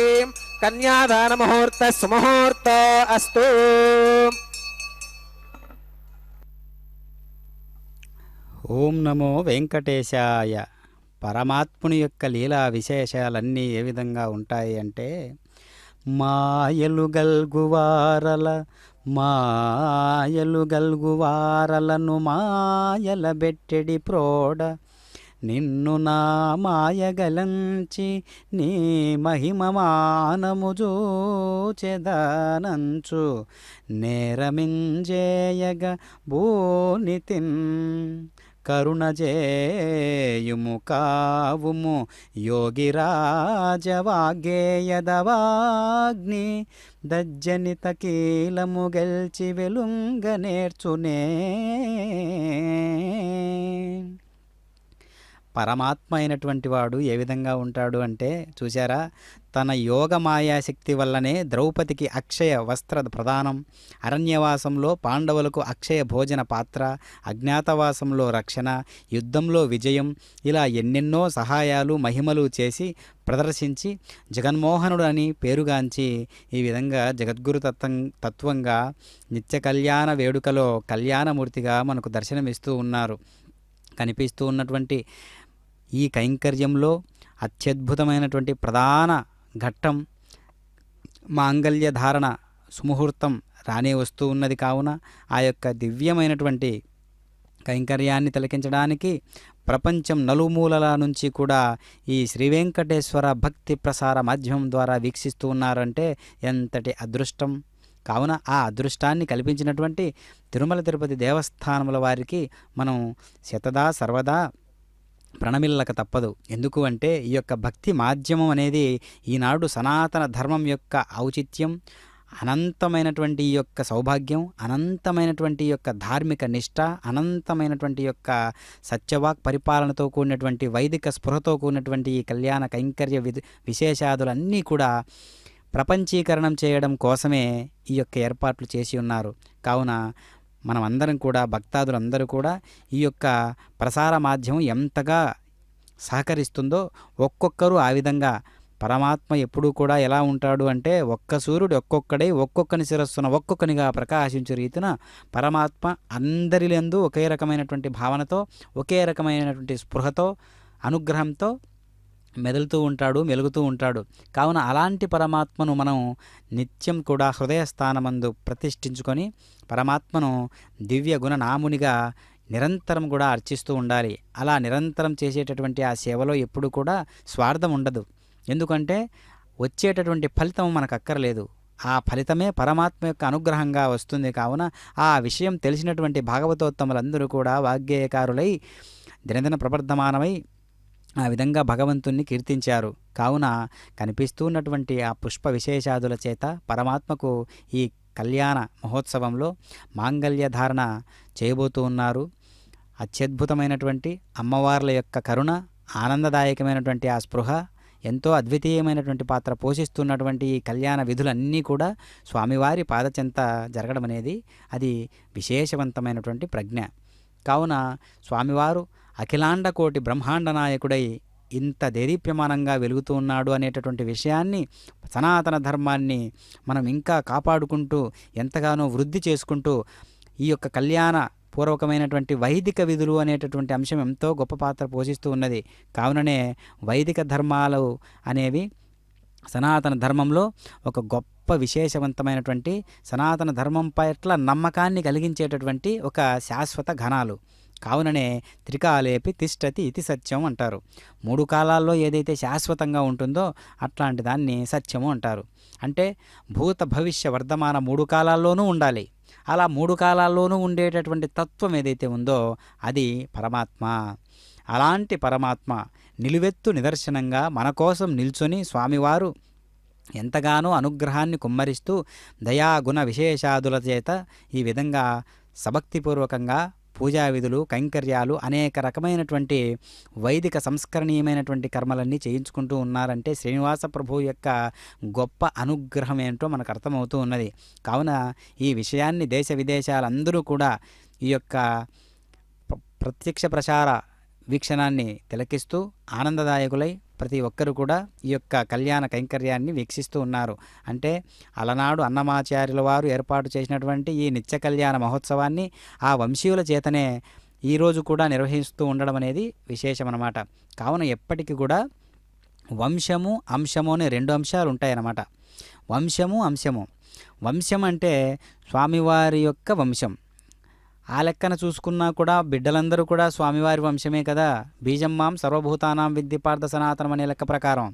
కన్యాదాన ముహూర్త సుముహూర్తో అస్తు. ఓం నమో వెంకటేశాయ. పరమాత్ముని యొక్క లీలా విశేషాలన్నీ ఏ విధంగా ఉంటాయి అంటే, మాయలు గల్గువారలను మాయల బెట్టెడి ప్రోడ నిన్ను నా మాయగలంచి నీ మహిమ మానము జూచెదనంచు నేరమింజేయగ భూనితిన్ కరుణజేయుము కావుము యోగిరాజవాగ్గేయదవాగ్ని దజ్జనిత కీలము గెల్చి వెలుంగ నేర్చునే. పరమాత్మ అయినటువంటి వాడు ఏ విధంగా ఉంటాడు అంటే చూశారా, తన యోగ మాయాశక్తి వల్లనే ద్రౌపదికి అక్షయ వస్త్ర ప్రదానం, అరణ్యవాసంలో పాండవులకు అక్షయ భోజన పాత్ర, అజ్ఞాతవాసంలో రక్షణ, యుద్ధంలో విజయం, ఇలా ఎన్నెన్నో సహాయాలు మహిమలు చేసి ప్రదర్శించి జగన్మోహనుడు అని పేరుగాంచి ఈ విధంగా జగద్గురు తత్వంగా నిత్య కళ్యాణ వేడుకలో కళ్యాణమూర్తిగా మనకు దర్శనమిస్తూ ఉన్నారు. కనిపిస్తూ ఉన్నటువంటి ఈ కైంకర్యంలో అత్యద్భుతమైనటువంటి ప్రధాన ఘట్టం మాంగళ్య ధారణ సుముహూర్తం రానే వస్తూ ఉన్నది. కావున ఆ యొక్క దివ్యమైనటువంటి కైంకర్యాన్ని తిలకించడానికి ప్రపంచం నలుమూలల నుంచి కూడా ఈ శ్రీ వెంకటేశ్వర భక్తి ప్రసార మాధ్యమం ద్వారా వీక్షిస్తూ ఉన్నారంటే ఎంతటి అదృష్టం. కావున ఆ అదృష్టాన్ని కల్పించినటువంటి తిరుమల తిరుపతి దేవస్థానముల వారికి మనం శతదా సర్వదా ప్రణమిల్లక తప్పదు. ఎందుకు అంటే ఈ యొక్క భక్తి మాధ్యమం అనేది ఈనాడు సనాతన ధర్మం యొక్క ఔచిత్యం, అనంతమైనటువంటి ఈ యొక్క సౌభాగ్యం, అనంతమైనటువంటి ఈ యొక్క ధార్మిక నిష్ఠ, అనంతమైనటువంటి యొక్క సత్యవాక్ పరిపాలనతో కూడినటువంటి వైదిక స్పృహతో కూడినటువంటి ఈ కళ్యాణ కైంకర్య విశేషాదులన్నీ కూడా ప్రపంచీకరణం చేయడం కోసమే ఈ యొక్క ఏర్పాట్లు చేసి ఉన్నారు. కావున మనమందరం కూడా భక్తాదులందరూ కూడా ఈ యొక్క ప్రసార మాధ్యమం ఎంతగా సహకరిస్తుందో ఒక్కొక్కరు ఆ విధంగా పరమాత్మ ఎప్పుడూ కూడా ఎలా ఉంటాడు అంటే ఒక్క సూర్యుడు ఒక్కొక్కడై ఒక్కొక్కని శిరస్సున ఒక్కొక్కనిగా ప్రకాశించే రీతిన పరమాత్మ అందరిలందు ఒకే రకమైనటువంటి భావనతో, ఒకే రకమైనటువంటి స్పృహతో, అనుగ్రహంతో మెదులుతూ ఉంటాడు, మెలుగుతూ ఉంటాడు. కావున అలాంటి పరమాత్మను మనం నిత్యం కూడా హృదయస్థానమందు ప్రతిష్ఠించుకొని పరమాత్మను దివ్య గుణనామునిగా నిరంతరం కూడా అర్చిస్తూ ఉండాలి. అలా నిరంతరం చేసేటటువంటి ఆ సేవలో ఎప్పుడు కూడా స్వార్థం ఉండదు. ఎందుకంటే వచ్చేటటువంటి ఫలితం మనకు అక్కర్లేదు, ఆ ఫలితమే పరమాత్మ యొక్క అనుగ్రహంగా వస్తుంది. కావున ఆ విషయం తెలిసినటువంటి భాగవతోత్తములందరూ కూడా వాగ్గేయకారులై దినదిన ప్రవర్ధమానమై ఆ విధంగా భగవంతుణ్ణి కీర్తించారు. కావున కనిపిస్తున్నటువంటి ఆ పుష్ప విశేషాదుల చేత పరమాత్మకు ఈ కళ్యాణ మహోత్సవంలో మాంగళ్య ధారణ చేయబోతూ ఉన్నారు. అత్యద్భుతమైనటువంటి అమ్మవార్ల యొక్క కరుణ, ఆనందదాయకమైనటువంటి ఆ స్పృహ, ఎంతో అద్వితీయమైనటువంటి పాత్ర పోషిస్తున్నటువంటి ఈ కళ్యాణ విధులన్నీ కూడా స్వామివారి పాదచెంత జరగడం అనేది అది విశేషవంతమైనటువంటి ప్రజ్ఞ. కావున స్వామివారు అఖిలాండ కోటి బ్రహ్మాండ నాయకుడై ఇంత దేదీప్యమానంగా వెలుగుతూ ఉన్నాడు అనేటటువంటి విషయాన్ని, సనాతన ధర్మాన్ని మనం ఇంకా కాపాడుకుంటూ ఎంతగానో వృద్ధి చేసుకుంటూ ఈ యొక్క కళ్యాణ పూర్వకమైనటువంటి వైదిక విధులు అనేటటువంటి అంశం ఎంతో గొప్ప పాత్ర పోషిస్తూ ఉన్నది. కావుననే వైదిక ధర్మాలు అనేవి సనాతన ధర్మంలో ఒక గొప్ప విశేషవంతమైనటువంటి సనాతన ధర్మం పట్ల నమ్మకాన్ని కలిగించేటటువంటి ఒక శాశ్వత ఘనాలు. కావుననే త్రికాలేపి తిష్టతి ఇది సత్యం అంటారు. మూడు కాలాల్లో ఏదైతే శాశ్వతంగా ఉంటుందో అట్లాంటి దాన్ని సత్యము అంటారు. అంటే భూత భవిష్య వర్ధమాన మూడు కాలాల్లోనూ ఉండాలి. అలా మూడు కాలాల్లోనూ ఉండేటటువంటి తత్వం ఏదైతే ఉందో అది పరమాత్మ. అలాంటి పరమాత్మ నిలువెత్తు నిదర్శనంగా మన కోసం నిల్చొని స్వామివారు ఎంతగానో అనుగ్రహాన్ని కుమ్మరిస్తూ దయాగుణ విశేషాదుల చేత ఈ విధంగా సభక్తిపూర్వకంగా పూజా విధులు, కైంకర్యాలు, అనేక రకమైనటువంటి వైదిక సంస్కరణీయమైనటువంటి కర్మలన్నీ చేయించుకుంటూ ఉన్నారంటే శ్రీనివాస ప్రభు యొక్క గొప్ప అనుగ్రహం ఏంటో మనకు అర్థమవుతూ ఉన్నది. కావున ఈ విషయాన్ని దేశ విదేశాలందరూ కూడా ఈ యొక్క ప్రత్యక్ష ప్రసార వీక్షణాన్ని తిలకిస్తూ ఆనందదాయకులై ప్రతి ఒక్కరు కూడా ఈ యొక్క కళ్యాణ కైంకర్యాన్ని వీక్షిస్తూ ఉన్నారు. అంటే అలనాడు అన్నమాచార్యుల వారు ఏర్పాటు చేసినటువంటి ఈ నిత్య కళ్యాణ మహోత్సవాన్ని ఆ వంశీయుల చేతనే ఈరోజు కూడా నిర్వహిస్తూ ఉండడం అనేది విశేషమన్నమాట. కావున ఎప్పటికీ కూడా వంశము అంశము అనే రెండు అంశాలు ఉంటాయన్నమాట. వంశము అంశము. వంశం అంటే స్వామివారి యొక్క వంశం, ఆ లెక్కన చూసుకున్నా కూడా బిడ్డలందరూ కూడా స్వామివారి వంశమే కదా. బీజం మాం సర్వభూతానాం విద్ది పార్థ సనాతనం అనే లెక్క ప్రకారం.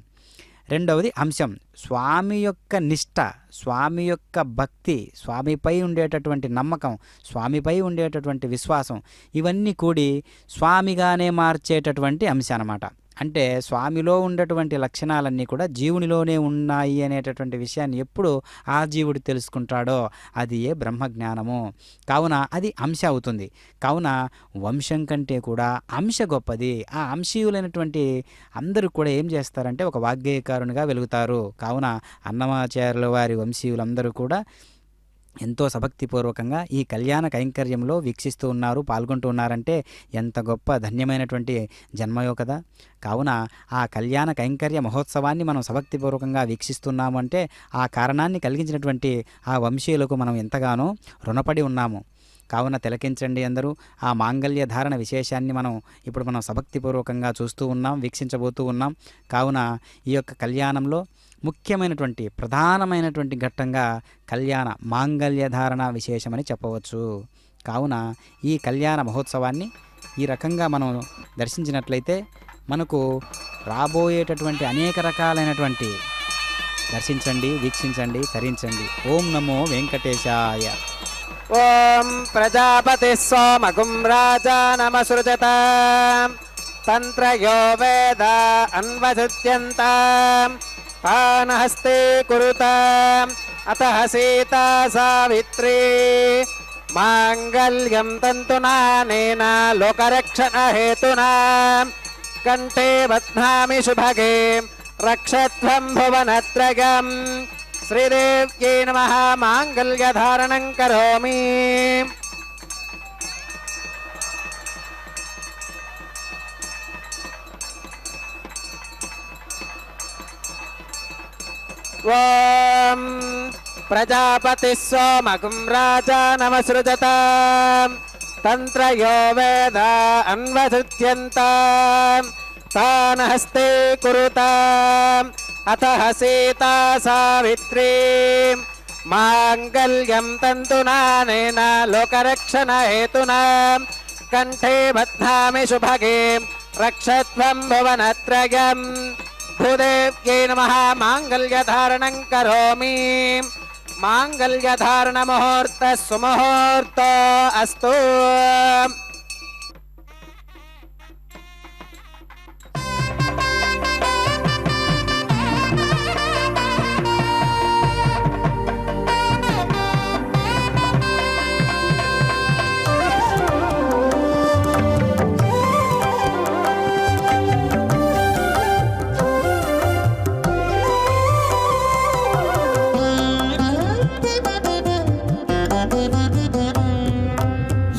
రెండవది అంశం స్వామి యొక్క నిష్ట, స్వామి యొక్క భక్తి, స్వామిపై ఉండేటటువంటి నమ్మకం, స్వామిపై ఉండేటటువంటి విశ్వాసం, ఇవన్నీ కూడి స్వామిగానే మార్చేటటువంటి అంశం అన్నమాట. అంటే స్వామిలో ఉండేటువంటి లక్షణాలన్నీ కూడా జీవునిలోనే ఉన్నాయి అనేటటువంటి విషయాన్ని ఎప్పుడు ఆ జీవుడు తెలుసుకుంటాడో అది ఏ బ్రహ్మజ్ఞానము. కావున అది అంశ అవుతుంది. కావున వంశం కంటే కూడా అంశ గొప్పది. ఆ అంశీయులైనటువంటి అందరూ కూడా ఏం చేస్తారంటే ఒక వాగ్గేయకారునిగా వెలుగుతారు. కావున అన్నమాచార్యుల వారి వంశీయులందరూ కూడా ఎంతో సభక్తిపూర్వకంగా ఈ కళ్యాణ కైంకర్యంలో వీక్షిస్తూ ఉన్నారు, పాల్గొంటూ ఉన్నారంటే ఎంత గొప్ప ధన్యమైనటువంటి జన్మయో కదా. కావున ఆ కళ్యాణ కైంకర్య మహోత్సవాన్ని మనం సభక్తిపూర్వకంగా వీక్షిస్తున్నాము అంటే ఆ కారణాన్ని కలిగించినటువంటి ఆ వంశీయులకు మనం ఎంతగానో రుణపడి ఉన్నాము. కావున తిలకించండి అందరూ. ఆ మాంగళ్య ధారణ విశేషాన్ని మనం సభక్తిపూర్వకంగా చూస్తూ ఉన్నాం, వీక్షించబోతూ ఉన్నాం. కావున ఈ యొక్క కళ్యాణంలో ముఖ్యమైనటువంటి ప్రధానమైనటువంటి ఘట్టంగా కళ్యాణ మాంగళ్య ధారణ విశేషమని చెప్పవచ్చు. కావున ఈ కళ్యాణ మహోత్సవాన్ని ఈ రకంగా మనం దర్శించినట్లయితే మనకు రాబోయేటటువంటి అనేక రకాలైనటువంటి దర్శించండి, వీక్షించండి, తరించండి. ఓం నమో వెంకటేశాయ. ఓం ప్రజాపతి సోమగుం రాజానమసృజత తంత్రయో వేద అన్వసుత్యంత పానహస్తే కురుత అతః సీతా సావిత్రీ మాంగళ్యం తంతునానేన లోకరక్షణ హేతునా కంఠే బధ్నామి శుభగే రక్షత్వం భువనత్రయం. శ్రీదేవ్యై నమః. మాంగళ్యధారణం కరోమి. ఓం ప్రజాపతి సోమగుం రాజానమసృజత తంత్రయో వేద అన్వసుత్యంత తానహస్తే కురుత అతః సీతా సావిత్రీ మాంగళ్యం తంతునానేన లోకరక్షణ హేతునా కంఠే బధ్నామి శుభగే రక్షత్వం భువనత్రయం. భూదేవ్యై నమః. మాంగళ్యధారణం కరోమి. మాంగళ్యధారణ ముహూర్త సుముహూర్త అస్తు.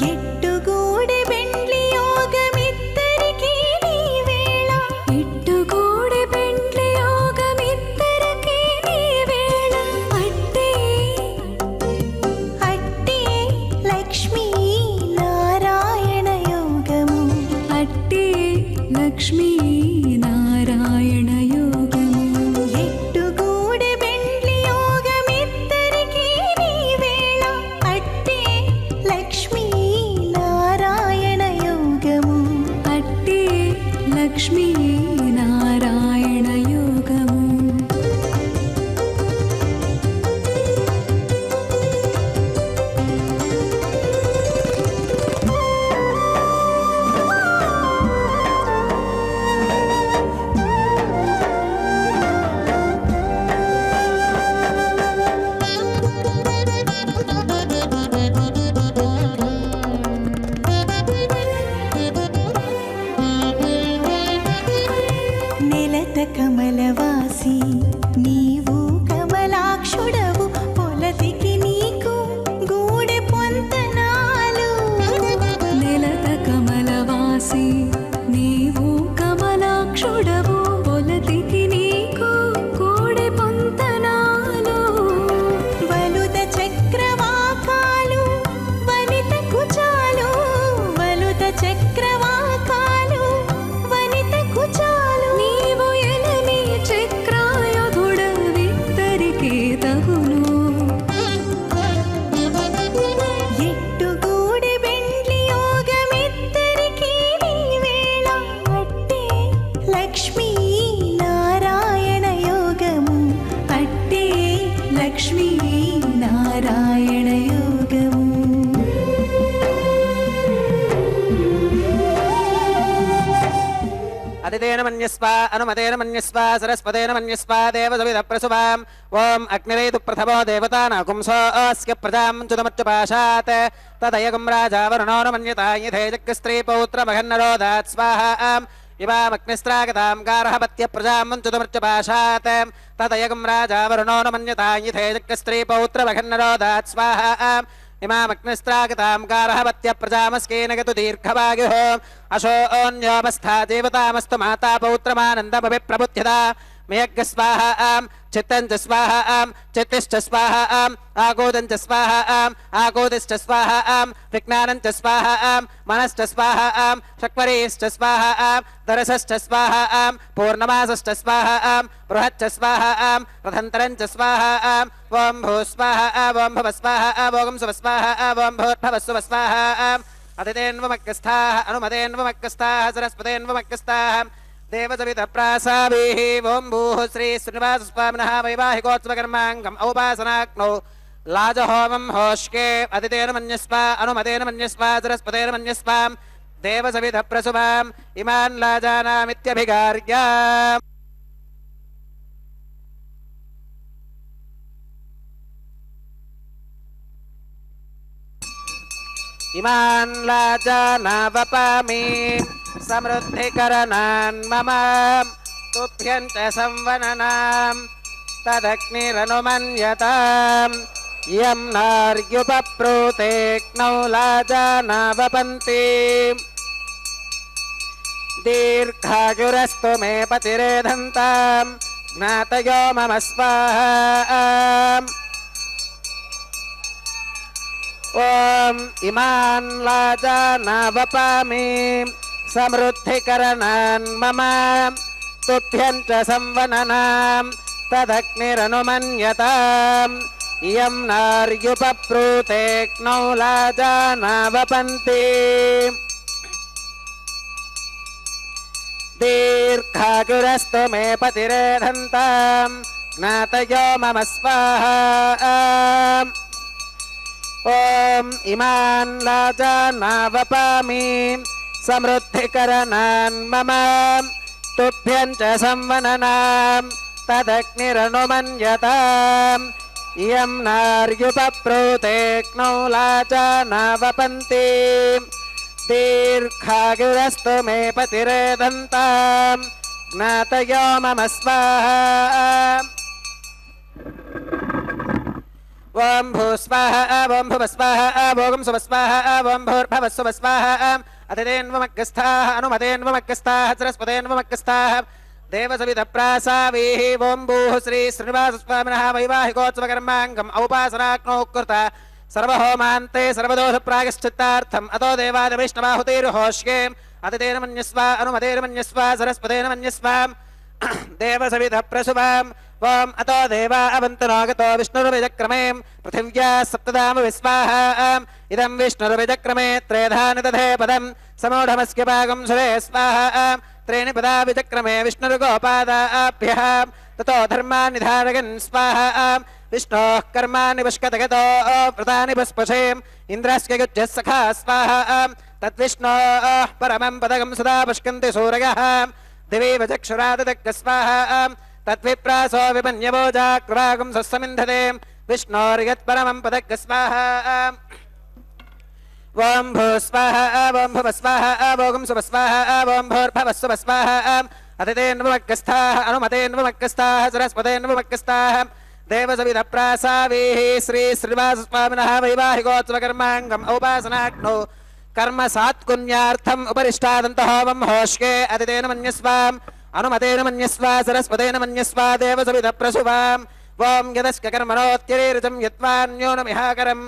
ఎట్టుగూడె బెండ్లి యోగమిద్దరికీ నీ వేళ. ఎట్టుగూడె బెండ్లి యోగమిద్దరికీ నీ వేళ. అట్టే అట్టే లక్ష్మీ నారాయణ యోగము. అట్టే లక్ష్మీ నారాయణ యోగము. ఎట్టుగూడె బెండ్లి యోగమిద్దరికీ నీ వేళ. అట్టే లక్ష్మీ నారాయణ యోగము. అట్టే లక్ష్మీ నారాయణ యోగము. అదితేన మన్యస్వ అనుమతేన మన్యస్వ సరస్వతేన మన్యస్వ దేవసవిధ ప్రసువాం ఓం అగ్నిరేతు ప్రథమో దేవతానాగుంసోऽస్య ప్రజాం చుతమత్యుపాశాత్ తదయగం రాజా వరుణో న మన్యతా యథేజక్ స్త్రీ పౌత్రమఘన్నరోదాత్ స్వాహాం ఇవామగ్నిస్త్రాగతాం గార్హపత్య ప్రజాం చుతమత్యుపాశాత్ తదయగం రాజా వరుణో న మన్యతా యథేజక్ స్త్రీ పౌత్రమఘన్నరోదాత్ స్వాహాం ఇమామగ్నిస్త్రాగతాం గార్హపత్య ప్రజామస్కేన గతు దీర్ఘవాయుః అశోన్యోపస్థా దేవతామస్తు మాతా పౌత్రమానందమపి ప్రబుధ్యతా మేఘ స్వాహాం చిత్తం చ స్వాహాం చిత్తిశ్చ స్వాహాం ఆగోదం చ స్వాహాం ఆగోదిశ్చ స్వాహాం విజ్ఞానం చ స్వాహాం మనశ్చ స్వాహాం శక్వరీశ్చ స్వాహాం దరసశ్చ స్వాహాం పూర్ణమాసశ్చ స్వాహాం బృహచ్చ స్వాహాం రథంతరం చ స్వాహాం ఓం భూ స్వాహా ఓం భవ స్వాహా ఓం శుభ స్వాహా ఓం భూర్భవ శుభ స్వాహా అదితేన్వమక్కస్థాః అనుమతేన్వమక్కస్థాః సరస్వతేన్వమక్కస్థాః దేవసవిత ప్రాసాభిః ఓం భూః శ్రీ శ్రీనివాసస్వామినః వైవాహికోత్సవకర్మాంగం ఔపాసనాగ్నౌ లాజహోమం హోష్కే అదితేన మన్యస్వ అనుమతేన మన్యస్వ సరస్వతేన మన్యస్వ దేవసవిత ప్రసువాం ఇమాన్ లాజానామిత్యభిగార్య ఇమాన్ లాజానావపామి సమృద్ధికరణాన్ మమ తుభ్యం చ సంవననాం తదగ్నిరనుమన్యతాం యం నార్యుపప్రూతేక్నౌ లాజానావపంతి దీర్ఘాయురస్తు మే పతిరేధంతాం జ్ఞాతయో మమ స్వాహా ఓం ఇమాన్ లాజానావపామి సమృద్ధికరణాన్ మమ తుభ్యం చ సంవననాం తదగ్నిరనుమన్యతాం ఇయం నార్యుపప్రూతేక్నౌ లాజానావపంతి దీర్ఘాయురస్తు మే పతిరేధంతాం జ్ఞాతయో మమ స్వాహా ఓం ఇమాన్ లాజానావపామి సమృద్ధికరణాన్ మమ తుభ్యం చ సంవననాం తదగ్నిరనుమన్యతాం ఇయం నార్యుపప్రూతేక్నౌ లాజానావపంతి దీర్ఘాయురస్తు మే పతిరేధంతాం జ్ఞాతయో మమ స్వాహా ఓం భూ స్వాహా ఓం భువ స్వాహా ఓం శుభ స్వాహా ఓం భూర్భవ శుభ స్వాహా అతిథేన్వమగ్గస్థాః అనుమతేన్వమగ్గస్థాః సరస్వతేన్వమగ్గస్థాః దేవసవిత ప్రాసాభిః ఓం భూః శ్రీ శ్రీనివాసస్వామినః వైవాహికోత్సవకర్మాంగం ఔపాసనాగ్నౌ కృత సర్వహోమాంతే సర్వదోష ప్రాయశ్చిత్తార్థం అతో దేవాదివైష్ణవాహుతైర్హోష్యే అతిథేన మన్యస్వ అనుమతేన మన్యస్వ సరస్వతేన మన్యస్వ దేవసవిత ప్రసువాం ఓం అతో దేవా అవంతనాగతో విష్ణుర్విజక్రమే పృథివ్యా సప్తదామ విస్వాహాం ఇదం విష్ణుర్విజక్రమే త్రేధాని తథే పదం సమూఢమస్య భాగం సురే స్వాహాం త్రీణి పదా విచక్రమే విష్ణుర్గోపాదాభ్యః తతో ధర్మాన్ని ధారయన్ స్వాహాం విష్ణోః కర్మాణి పుష్కతగతో వ్రతాని పుష్పశేం ఇంద్రస్య యుజ్యः సఖా స్వాహాం తద్విష్ణోః పరమం పదగం సదా పుష్కంతి సూరయः దివి వచక్షురాదదక్క స్వాహాం తద్విప్రాసో విమన్యవోజాక్రవాగం సస్సమింధతే విష్ణోర్యత్పరమం పదగ్గ స్వాహాం ఓం భూ స్వాహా ఓం భువ స్వాహా ఓం శుభ స్వాహా ఓం భూర్భవ శుభ స్వాహా అతిథేన్వమగ్గస్థాః అనుమతేన్వమగ్గస్థాః సరస్వతేన్వమగ్గస్థాః దేవసవిత ప్రాసాభిః శ్రీ శ్రీనివాసస్వామినః వైవాహికోత్సవకర్మాంగం ఔపాసనాగ్నౌ కర్మ సాత్కున్యార్థం ఉపరిష్టాదంతహోమం హోష్కే అతిథేన మన్యస్వాం అనుమతేన మన్యస్వ సరస్వతేన మన్యస్వ దేవసవిత ప్రసువాం ఓం యదస్క కర్మణోత్యరీరితం యత్వాన్యోనమిహాకరం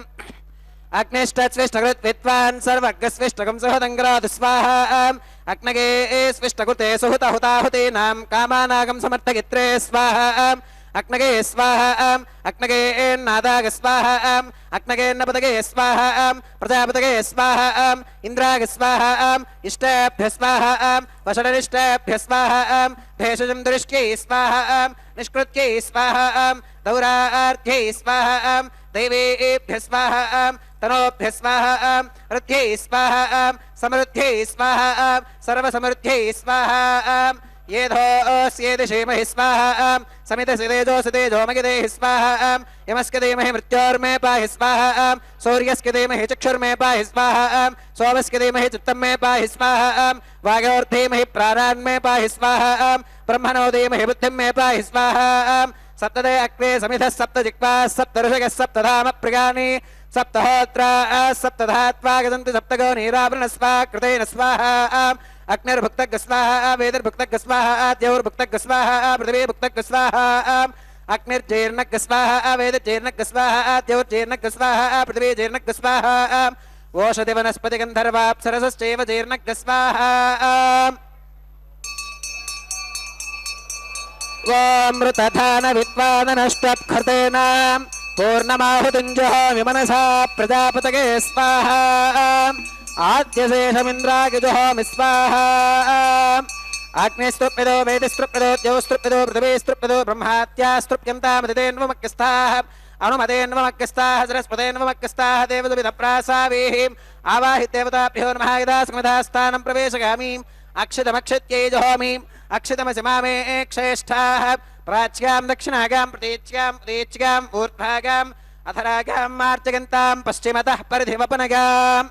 అగ్నిష్టస్విష్టకృత్ విద్వాన్ సర్వజ్ఞస్విష్టకం సుహృదంగ్రాదు స్వాహాం అగ్నగే స్విష్టకృతే సుహృత హుతాహుతీనాం కామానాగం సమర్థగిత్రే స్వాహాం అగ్నగే స్వాహాం అగ్నగే నాదాగ స్వాహాం అగ్నగేన్నపదగే స్వాహాం ప్రజాపతగే స్వాహాం ఇంద్రాగ స్వాహాం ఇష్టేభ్య స్వాహాం వషడనిష్టేభ్య స్వాహాం భేషజం దురిష్ట్యై స్వాహాం నిష్కృత్యై స్వాహాం దౌరార్థ్యై స్వాహాం దైవేభ్య స్వాహాం तनोभ्यः स्वाहा रथ्यै स्वाहा समृद्ध्यै स्वाहा सर्वसमृद्ध्यै स्वाहा येधोऽस्येदिषेमहि स्वाहा समितस्य तेजो मगिदेः स्वाहा यमस्य धीमहि मृत्योर्मे पाहि स्वाहा सूर्यस्य धीमहि चक्षुर्मे पाहि स्वाहा सोमस्य धीमहि चित्तं मे पाहि स्वाहा वायोर्धीमहि प्राणान्मे पाहि स्वाहा ब्रह्मणो धीमहि बुद्धिं मे पाहि स्वाहा सप्तदे अग्ने समिधः सप्त जिह्वाः सप्त ऋषयः सप्तधाम प्रियाणि सप्तहोत्राः सप्तधात्वा गदन्ति सप्तगो नीरावृणस्वा कृतेन स्वाहा अग्निर्भुक्तः स्वाहा वेदिर्भुक्तः स्वाहा द्यौर्भुक्तः स्वाहा पृथिवीर्भुक्तः स्वाहा अग्निर्जीर्णः स्वाहा वेदिर्जीर्णः स्वाहा द्यौर्जीर्णः स्वाहा पृथिवीर्जीर्णः स्वाहा ओषधि वनस्पति गन्धर्वाप्सरसश्चैव जीर्णः स्वाहा मृतधान विद्वाननष्टत्खर्तेन पूर्णमाहुतिञ्जहामि मनसा प्रजापतये स्वाहा आद्यशेषमिन्द्रागिजुहामि स्वाहा अग्निस्तृप्यदो वेदिस्तृप्यदो द्यौस्तृप्यदो पृथिवीस्तृप्यदो ब्रह्मात्यास्तृप्यन्तामदितेन्वमक्यस्ताः अनुमतेन्वमक्यस्ताः सरस्वतेन्वमक्यस्ताः देवदुविधप्रासावीः आवाहिदेवताभ्यो नमः यदा स्मृतास्थानं प्रवेशगामीम् अक्षितमक्षित्यै जहोमीम् अक्षितमसि मामे क्षेष्ठाः प्राच्यां दक्षिणागां प्रतीच्यां ऊर्ध्वागाम् अधरागां मार्जगन्तां पश्चिमतः परिधिमपनगाम्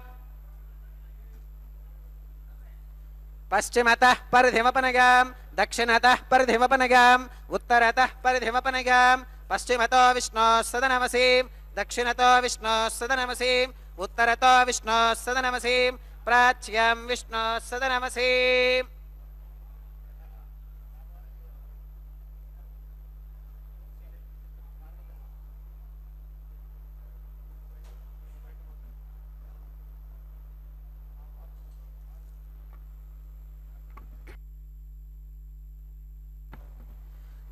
पश्चिमतः परिधिमपनगाम् दक्षिणतः परिधिमपनगाम् उत्तरतः परिधिमपनगाम् पश्चिमतो विष्णोः सदनमसीम् दक्षिणतो विष्णोः सदनमसीम् उत्तरतो विष्णोः सदनमसीम् प्राच्यां विष्णोः सदनमसीम्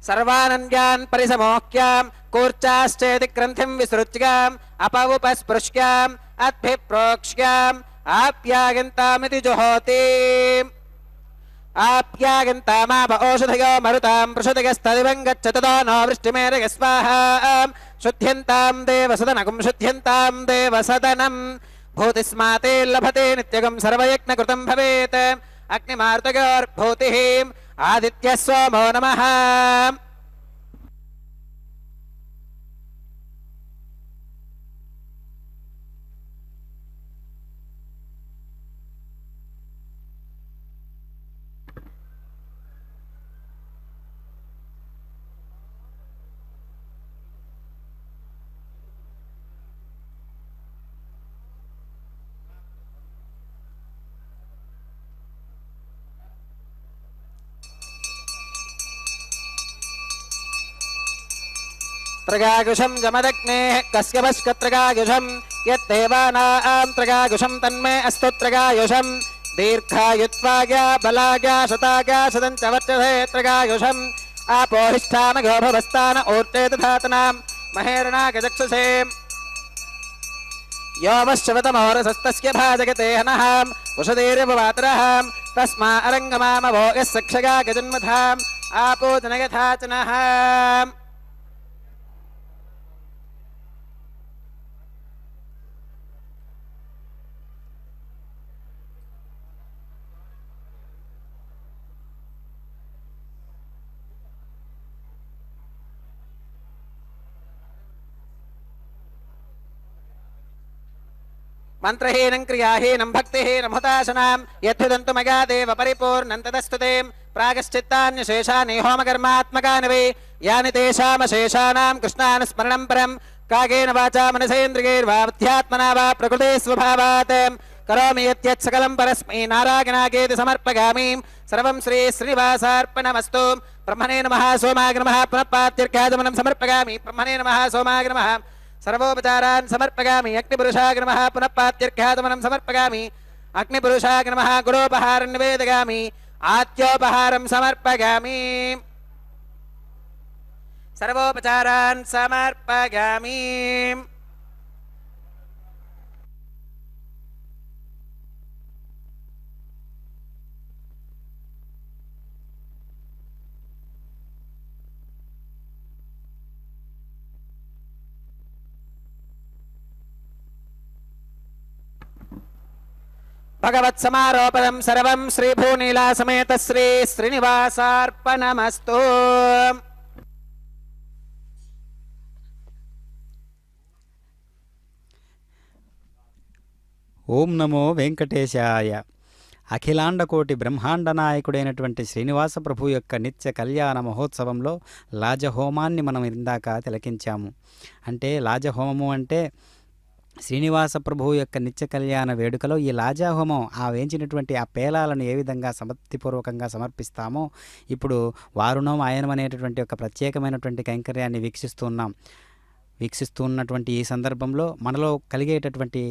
सर्वानन्द्यान् परिसमोह्याम् कूर्चाश्चेति ग्रन्थिं विसृज्याम् अपवुपस्पृश्याम् अद्भिप्रोक्ष्याम् आप्यायन्तामिति जुहोति आप्यायन्तामाप ओषधयो मरुतां पृषुतिगस्तदिवं गच्छततो नो वृष्टिमेरय स्वाहा शुद्ध्यन्तां देवसदनगुं शुद्ध्यन्तां देवसदनम् भूतिस्माते लभते नित्यगं सर्वयज्ञकृतं भवेत् अग्निमार्तयोर्भूतिः आदित्यः सोमो नमः त्रगायुषं जमदग्नेः कस्य वश्कत्रगायुषं यद्देवानां त्रगायुषं तन्मे अस्तु त्रगायुषं दीर्घायुत्वाया बलाया शताया शतं च वर्चसे त्रगायुषम् आपोहिष्ठानगो भवस्तान ऊर्जे दधातनां महेरणागचक्षुषे यो वश्चवतमोरसस्तस्य भाजगते हनहाम् उषधीर्यववातरहाम् तस्मा अरङ्गमामवो यः सक्षगा गजन्मधाम् आपो जनयथा च नः मंत्रहीनं क्रियाहीनं भक्तिहीनं हुताशनां यद्विदन्तु मया देव परिपूर्णं तदस्तुतें प्रागश्चित्तान्यशेषानि होमकर्मात्मकानि वै यानि तेषामशेषाणां कृष्णानुस्मरणं परं कागेन वाचा मनसेन्द्रियैर्वा बुद्ध्यात्मना वा प्रकृते स्वभावात् करोमि यत् सकलं परस्मै नारायणागेति समर्पयामि सर्वं श्री श्रीनिवासार्पणमस्तु ब्रह्मणे नमः सोमाय नमः पुनः पात्यर्घ्याचमनं समर्पयामि ब्रह्मणे नमः सोमाय नमः सर्वोपचारान् समर्पयामि अग्निपुरुषाय नमः पुनः पात्यर्घ्याचमनं समर्पयामि अग्निपुरुषाय नमः गुणोपहारं निवेदयामि आद्योपहारं समर्पयामि सर्वोपचारान् समर्पयामि భగవత్సమారోపణం సర్వం శ్రీభూనీలా సమేత శ్రీ శ్రీనివాసార్పణమస్తు. ఓం నమో వెంకటేశాయ. అఖిలాండకోటి బ్రహ్మాండ నాయకుడైనటువంటి శ్రీనివాస ప్రభు యొక్క నిత్య కళ్యాణ మహోత్సవంలో లాజహోమాన్ని మనం ఇందాక తిలకించాము. అంటే లాజహోమము అంటే శ్రీనివాస ప్రభువు యొక్క నిత్య కళ్యాణ వేడుకలో ఈ లాజాహోమం ఆ వేయించినటువంటి ఆ పేలాలను ఏ విధంగా సమర్పిపూర్వకంగా సమర్పిస్తామో ఇప్పుడు వారుణం ఆయనం అనేటటువంటి ఒక ప్రత్యేకమైనటువంటి కైంకర్యాన్ని వీక్షిస్తూ ఉన్నటువంటి ఈ సందర్భంలో మనలో కలిగేటటువంటి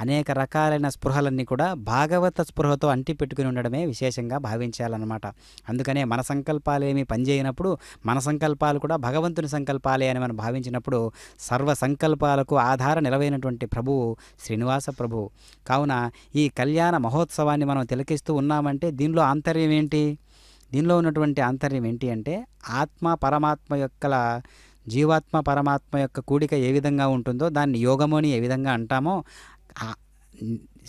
అనేక రకాలైన స్పృహలన్నీ కూడా భాగవత స్పృహతో అంటి పెట్టుకుని ఉండడమే విశేషంగా భావించాలన్నమాట. అందుకనే మన సంకల్పాలేమీ పనిచేయనప్పుడు మన సంకల్పాలు కూడా భగవంతుని సంకల్పాలే అని మనం భావించినప్పుడు సర్వ సంకల్పాలకు ఆధార నిలవైనటువంటి ప్రభువు శ్రీనివాస ప్రభువు. కావున ఈ కళ్యాణ మహోత్సవాన్ని మనం తిలకిస్తూ ఉన్నామంటే దీనిలో ఆంతర్యం ఏంటి? దీనిలో ఉన్నటువంటి ఆంతర్యం ఏంటి అంటే ఆత్మ పరమాత్మ యొక్క జీవాత్మ పరమాత్మ యొక్క కూడిక ఏ విధంగా ఉంటుందో దాన్ని యోగము అని ఏ విధంగా అంటామో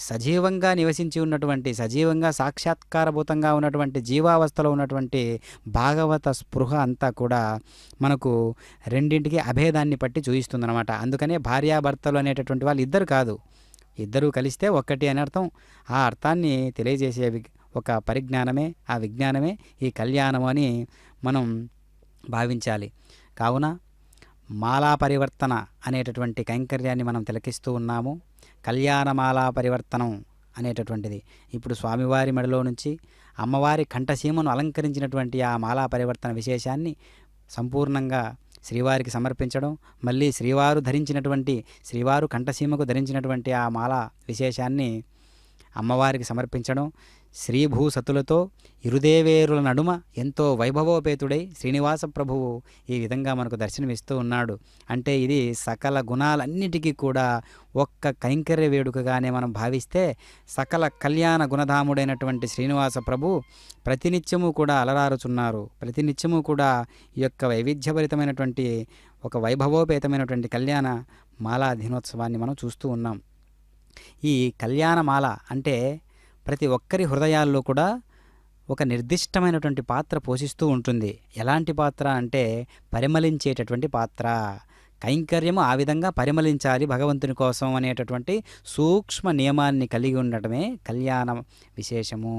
సజీవంగా నివసించి ఉన్నటువంటి సజీవంగా సాక్షాత్కారభూతంగా ఉన్నటువంటి జీవావస్థలో ఉన్నటువంటి భాగవత స్పృహ అంతా కూడా మనకు రెండింటికి అభేదాన్ని పట్టి చూయిస్తుందన్నమాట. అందుకనే భార్యాభర్తలు అనేటటువంటి వాళ్ళు ఇద్దరు కాదు, ఇద్దరూ కలిస్తే ఒక్కటి అని అర్థం. ఆ అర్థాన్ని తెలియజేసే ఒక పరిజ్ఞానమే ఆ విజ్ఞానమే ఈ కళ్యాణము అని మనం భావించాలి. కావున మాలా పరివర్తన అనేటటువంటి కైంకర్యాన్ని మనం తిలకిస్తూ ఉన్నాము. కళ్యాణమాలా పరివర్తనం అనేటటువంటిది ఇప్పుడు స్వామివారి మెడలో నుంచి అమ్మవారి కంఠసీమను అలంకరించినటువంటి ఆ మాలా పరివర్తన విశేషాన్ని సంపూర్ణంగా శ్రీవారికి సమర్పించడం, మళ్ళీ శ్రీవారు కంఠసీమకు ధరించినటువంటి ఆ మాల విశేషాన్ని అమ్మవారికి సమర్పించడం, శ్రీభూసతులతో ఇరుదేవేరుల నడుమ ఎంతో వైభవోపేతుడై శ్రీనివాస ప్రభువు ఈ విధంగా మనకు దర్శనమిస్తూ ఉన్నాడు. అంటే ఇది సకల గుణాలన్నిటికీ కూడా ఒక్క కైంకర్య వేడుకగానే మనం భావిస్తే సకల కళ్యాణ గుణధాముడైనటువంటి శ్రీనివాస ప్రభు ప్రతినిత్యము కూడా అలరారుచున్నారు. ప్రతినిత్యము కూడా ఈ యొక్క వైవిధ్యభరితమైనటువంటి ఒక వైభవోపేతమైనటువంటి కళ్యాణ మాలా దినోత్సవాన్ని మనం చూస్తూ ఉన్నాం. ఈ కళ్యాణమాల అంటే ప్రతి ఒక్కరి హృదయాల్లో కూడా ఒక నిర్దిష్టమైనటువంటి పాత్ర పోషిస్తూ ఉంటుంది. ఎలాంటి పాత్ర అంటే పరిమళించేటటువంటి పాత్ర. కైంకర్యము ఆ విధంగా పరిమళించాలి భగవంతుని కోసం అనేటటువంటి సూక్ష్మ నియమాన్ని కలిగి ఉండటమే కళ్యాణ విశేషము.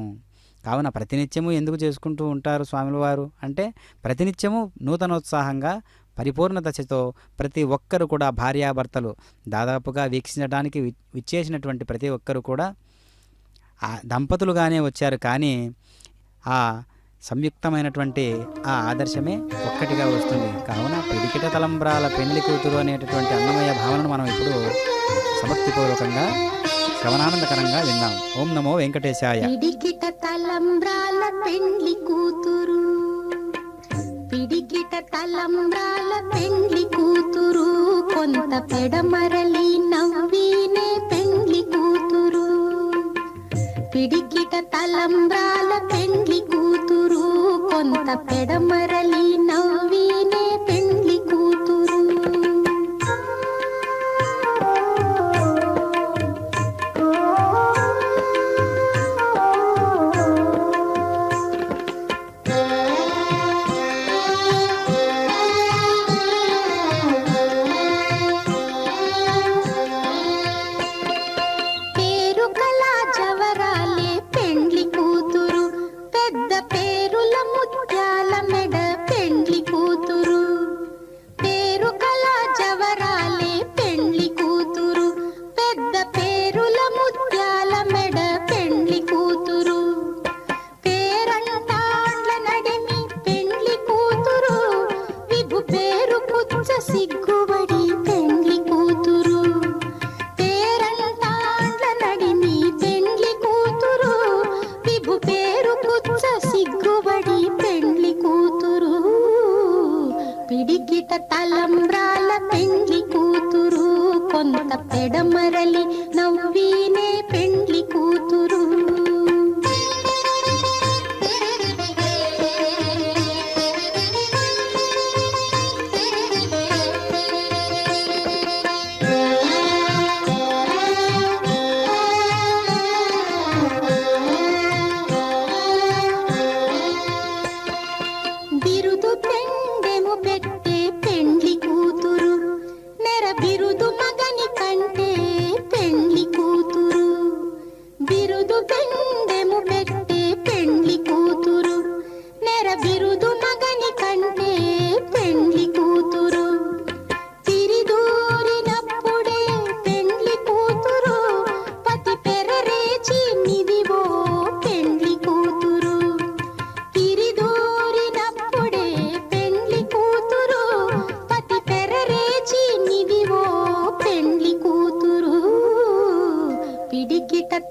కావున ప్రతినిత్యము ఎందుకు చేసుకుంటూ ఉంటారు స్వాముల వారు అంటే ప్రతినిత్యము నూతనోత్సాహంగా పరిపూర్ణ దశతో ప్రతి ఒక్కరు కూడా భార్యాభర్తలు దాదాపుగా వీక్షించడానికి విచ్చేసినటువంటి ప్రతి ఒక్కరు కూడా దంపతులుగానే వచ్చారు. కానీ ఆ సంయుక్తమైనటువంటి ఆ ఆదర్శమే ఒక్కటిగా వస్తుంది. కావున పిడికిట తలంబ్రాల పెళ్లి కూతురు అనేటటువంటి అన్నమయ్య భావనను మనం ఇప్పుడు సమక్తిపూర్వకంగా శ్రవణానందకరంగా విందాం. ఓం నమో వెంకటేశాయ. పిడికిట తలంబ్రాల పెండ్లి కూతురు, పిడికిట తలంబ్రాల పెండ్లి కూతురు, కొంత పెడమరలి నవ్వినే పెండ్లి కూతురు. పిడికిట తలంబ్రాల పెండ్లి కూతురు, కొంత పెడమరలి నవ్వినే పెండ్లి కూతురు. పిడికిట తలంబ్రాల పెండ్లి కూతురు, కొంత పెడమరలి నవ్వినే పెండ్లి కూతురు.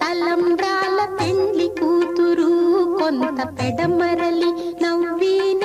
తలంబ్రాల పెండ్లి కూతురు కొంత పెడమరలి నవ్వినే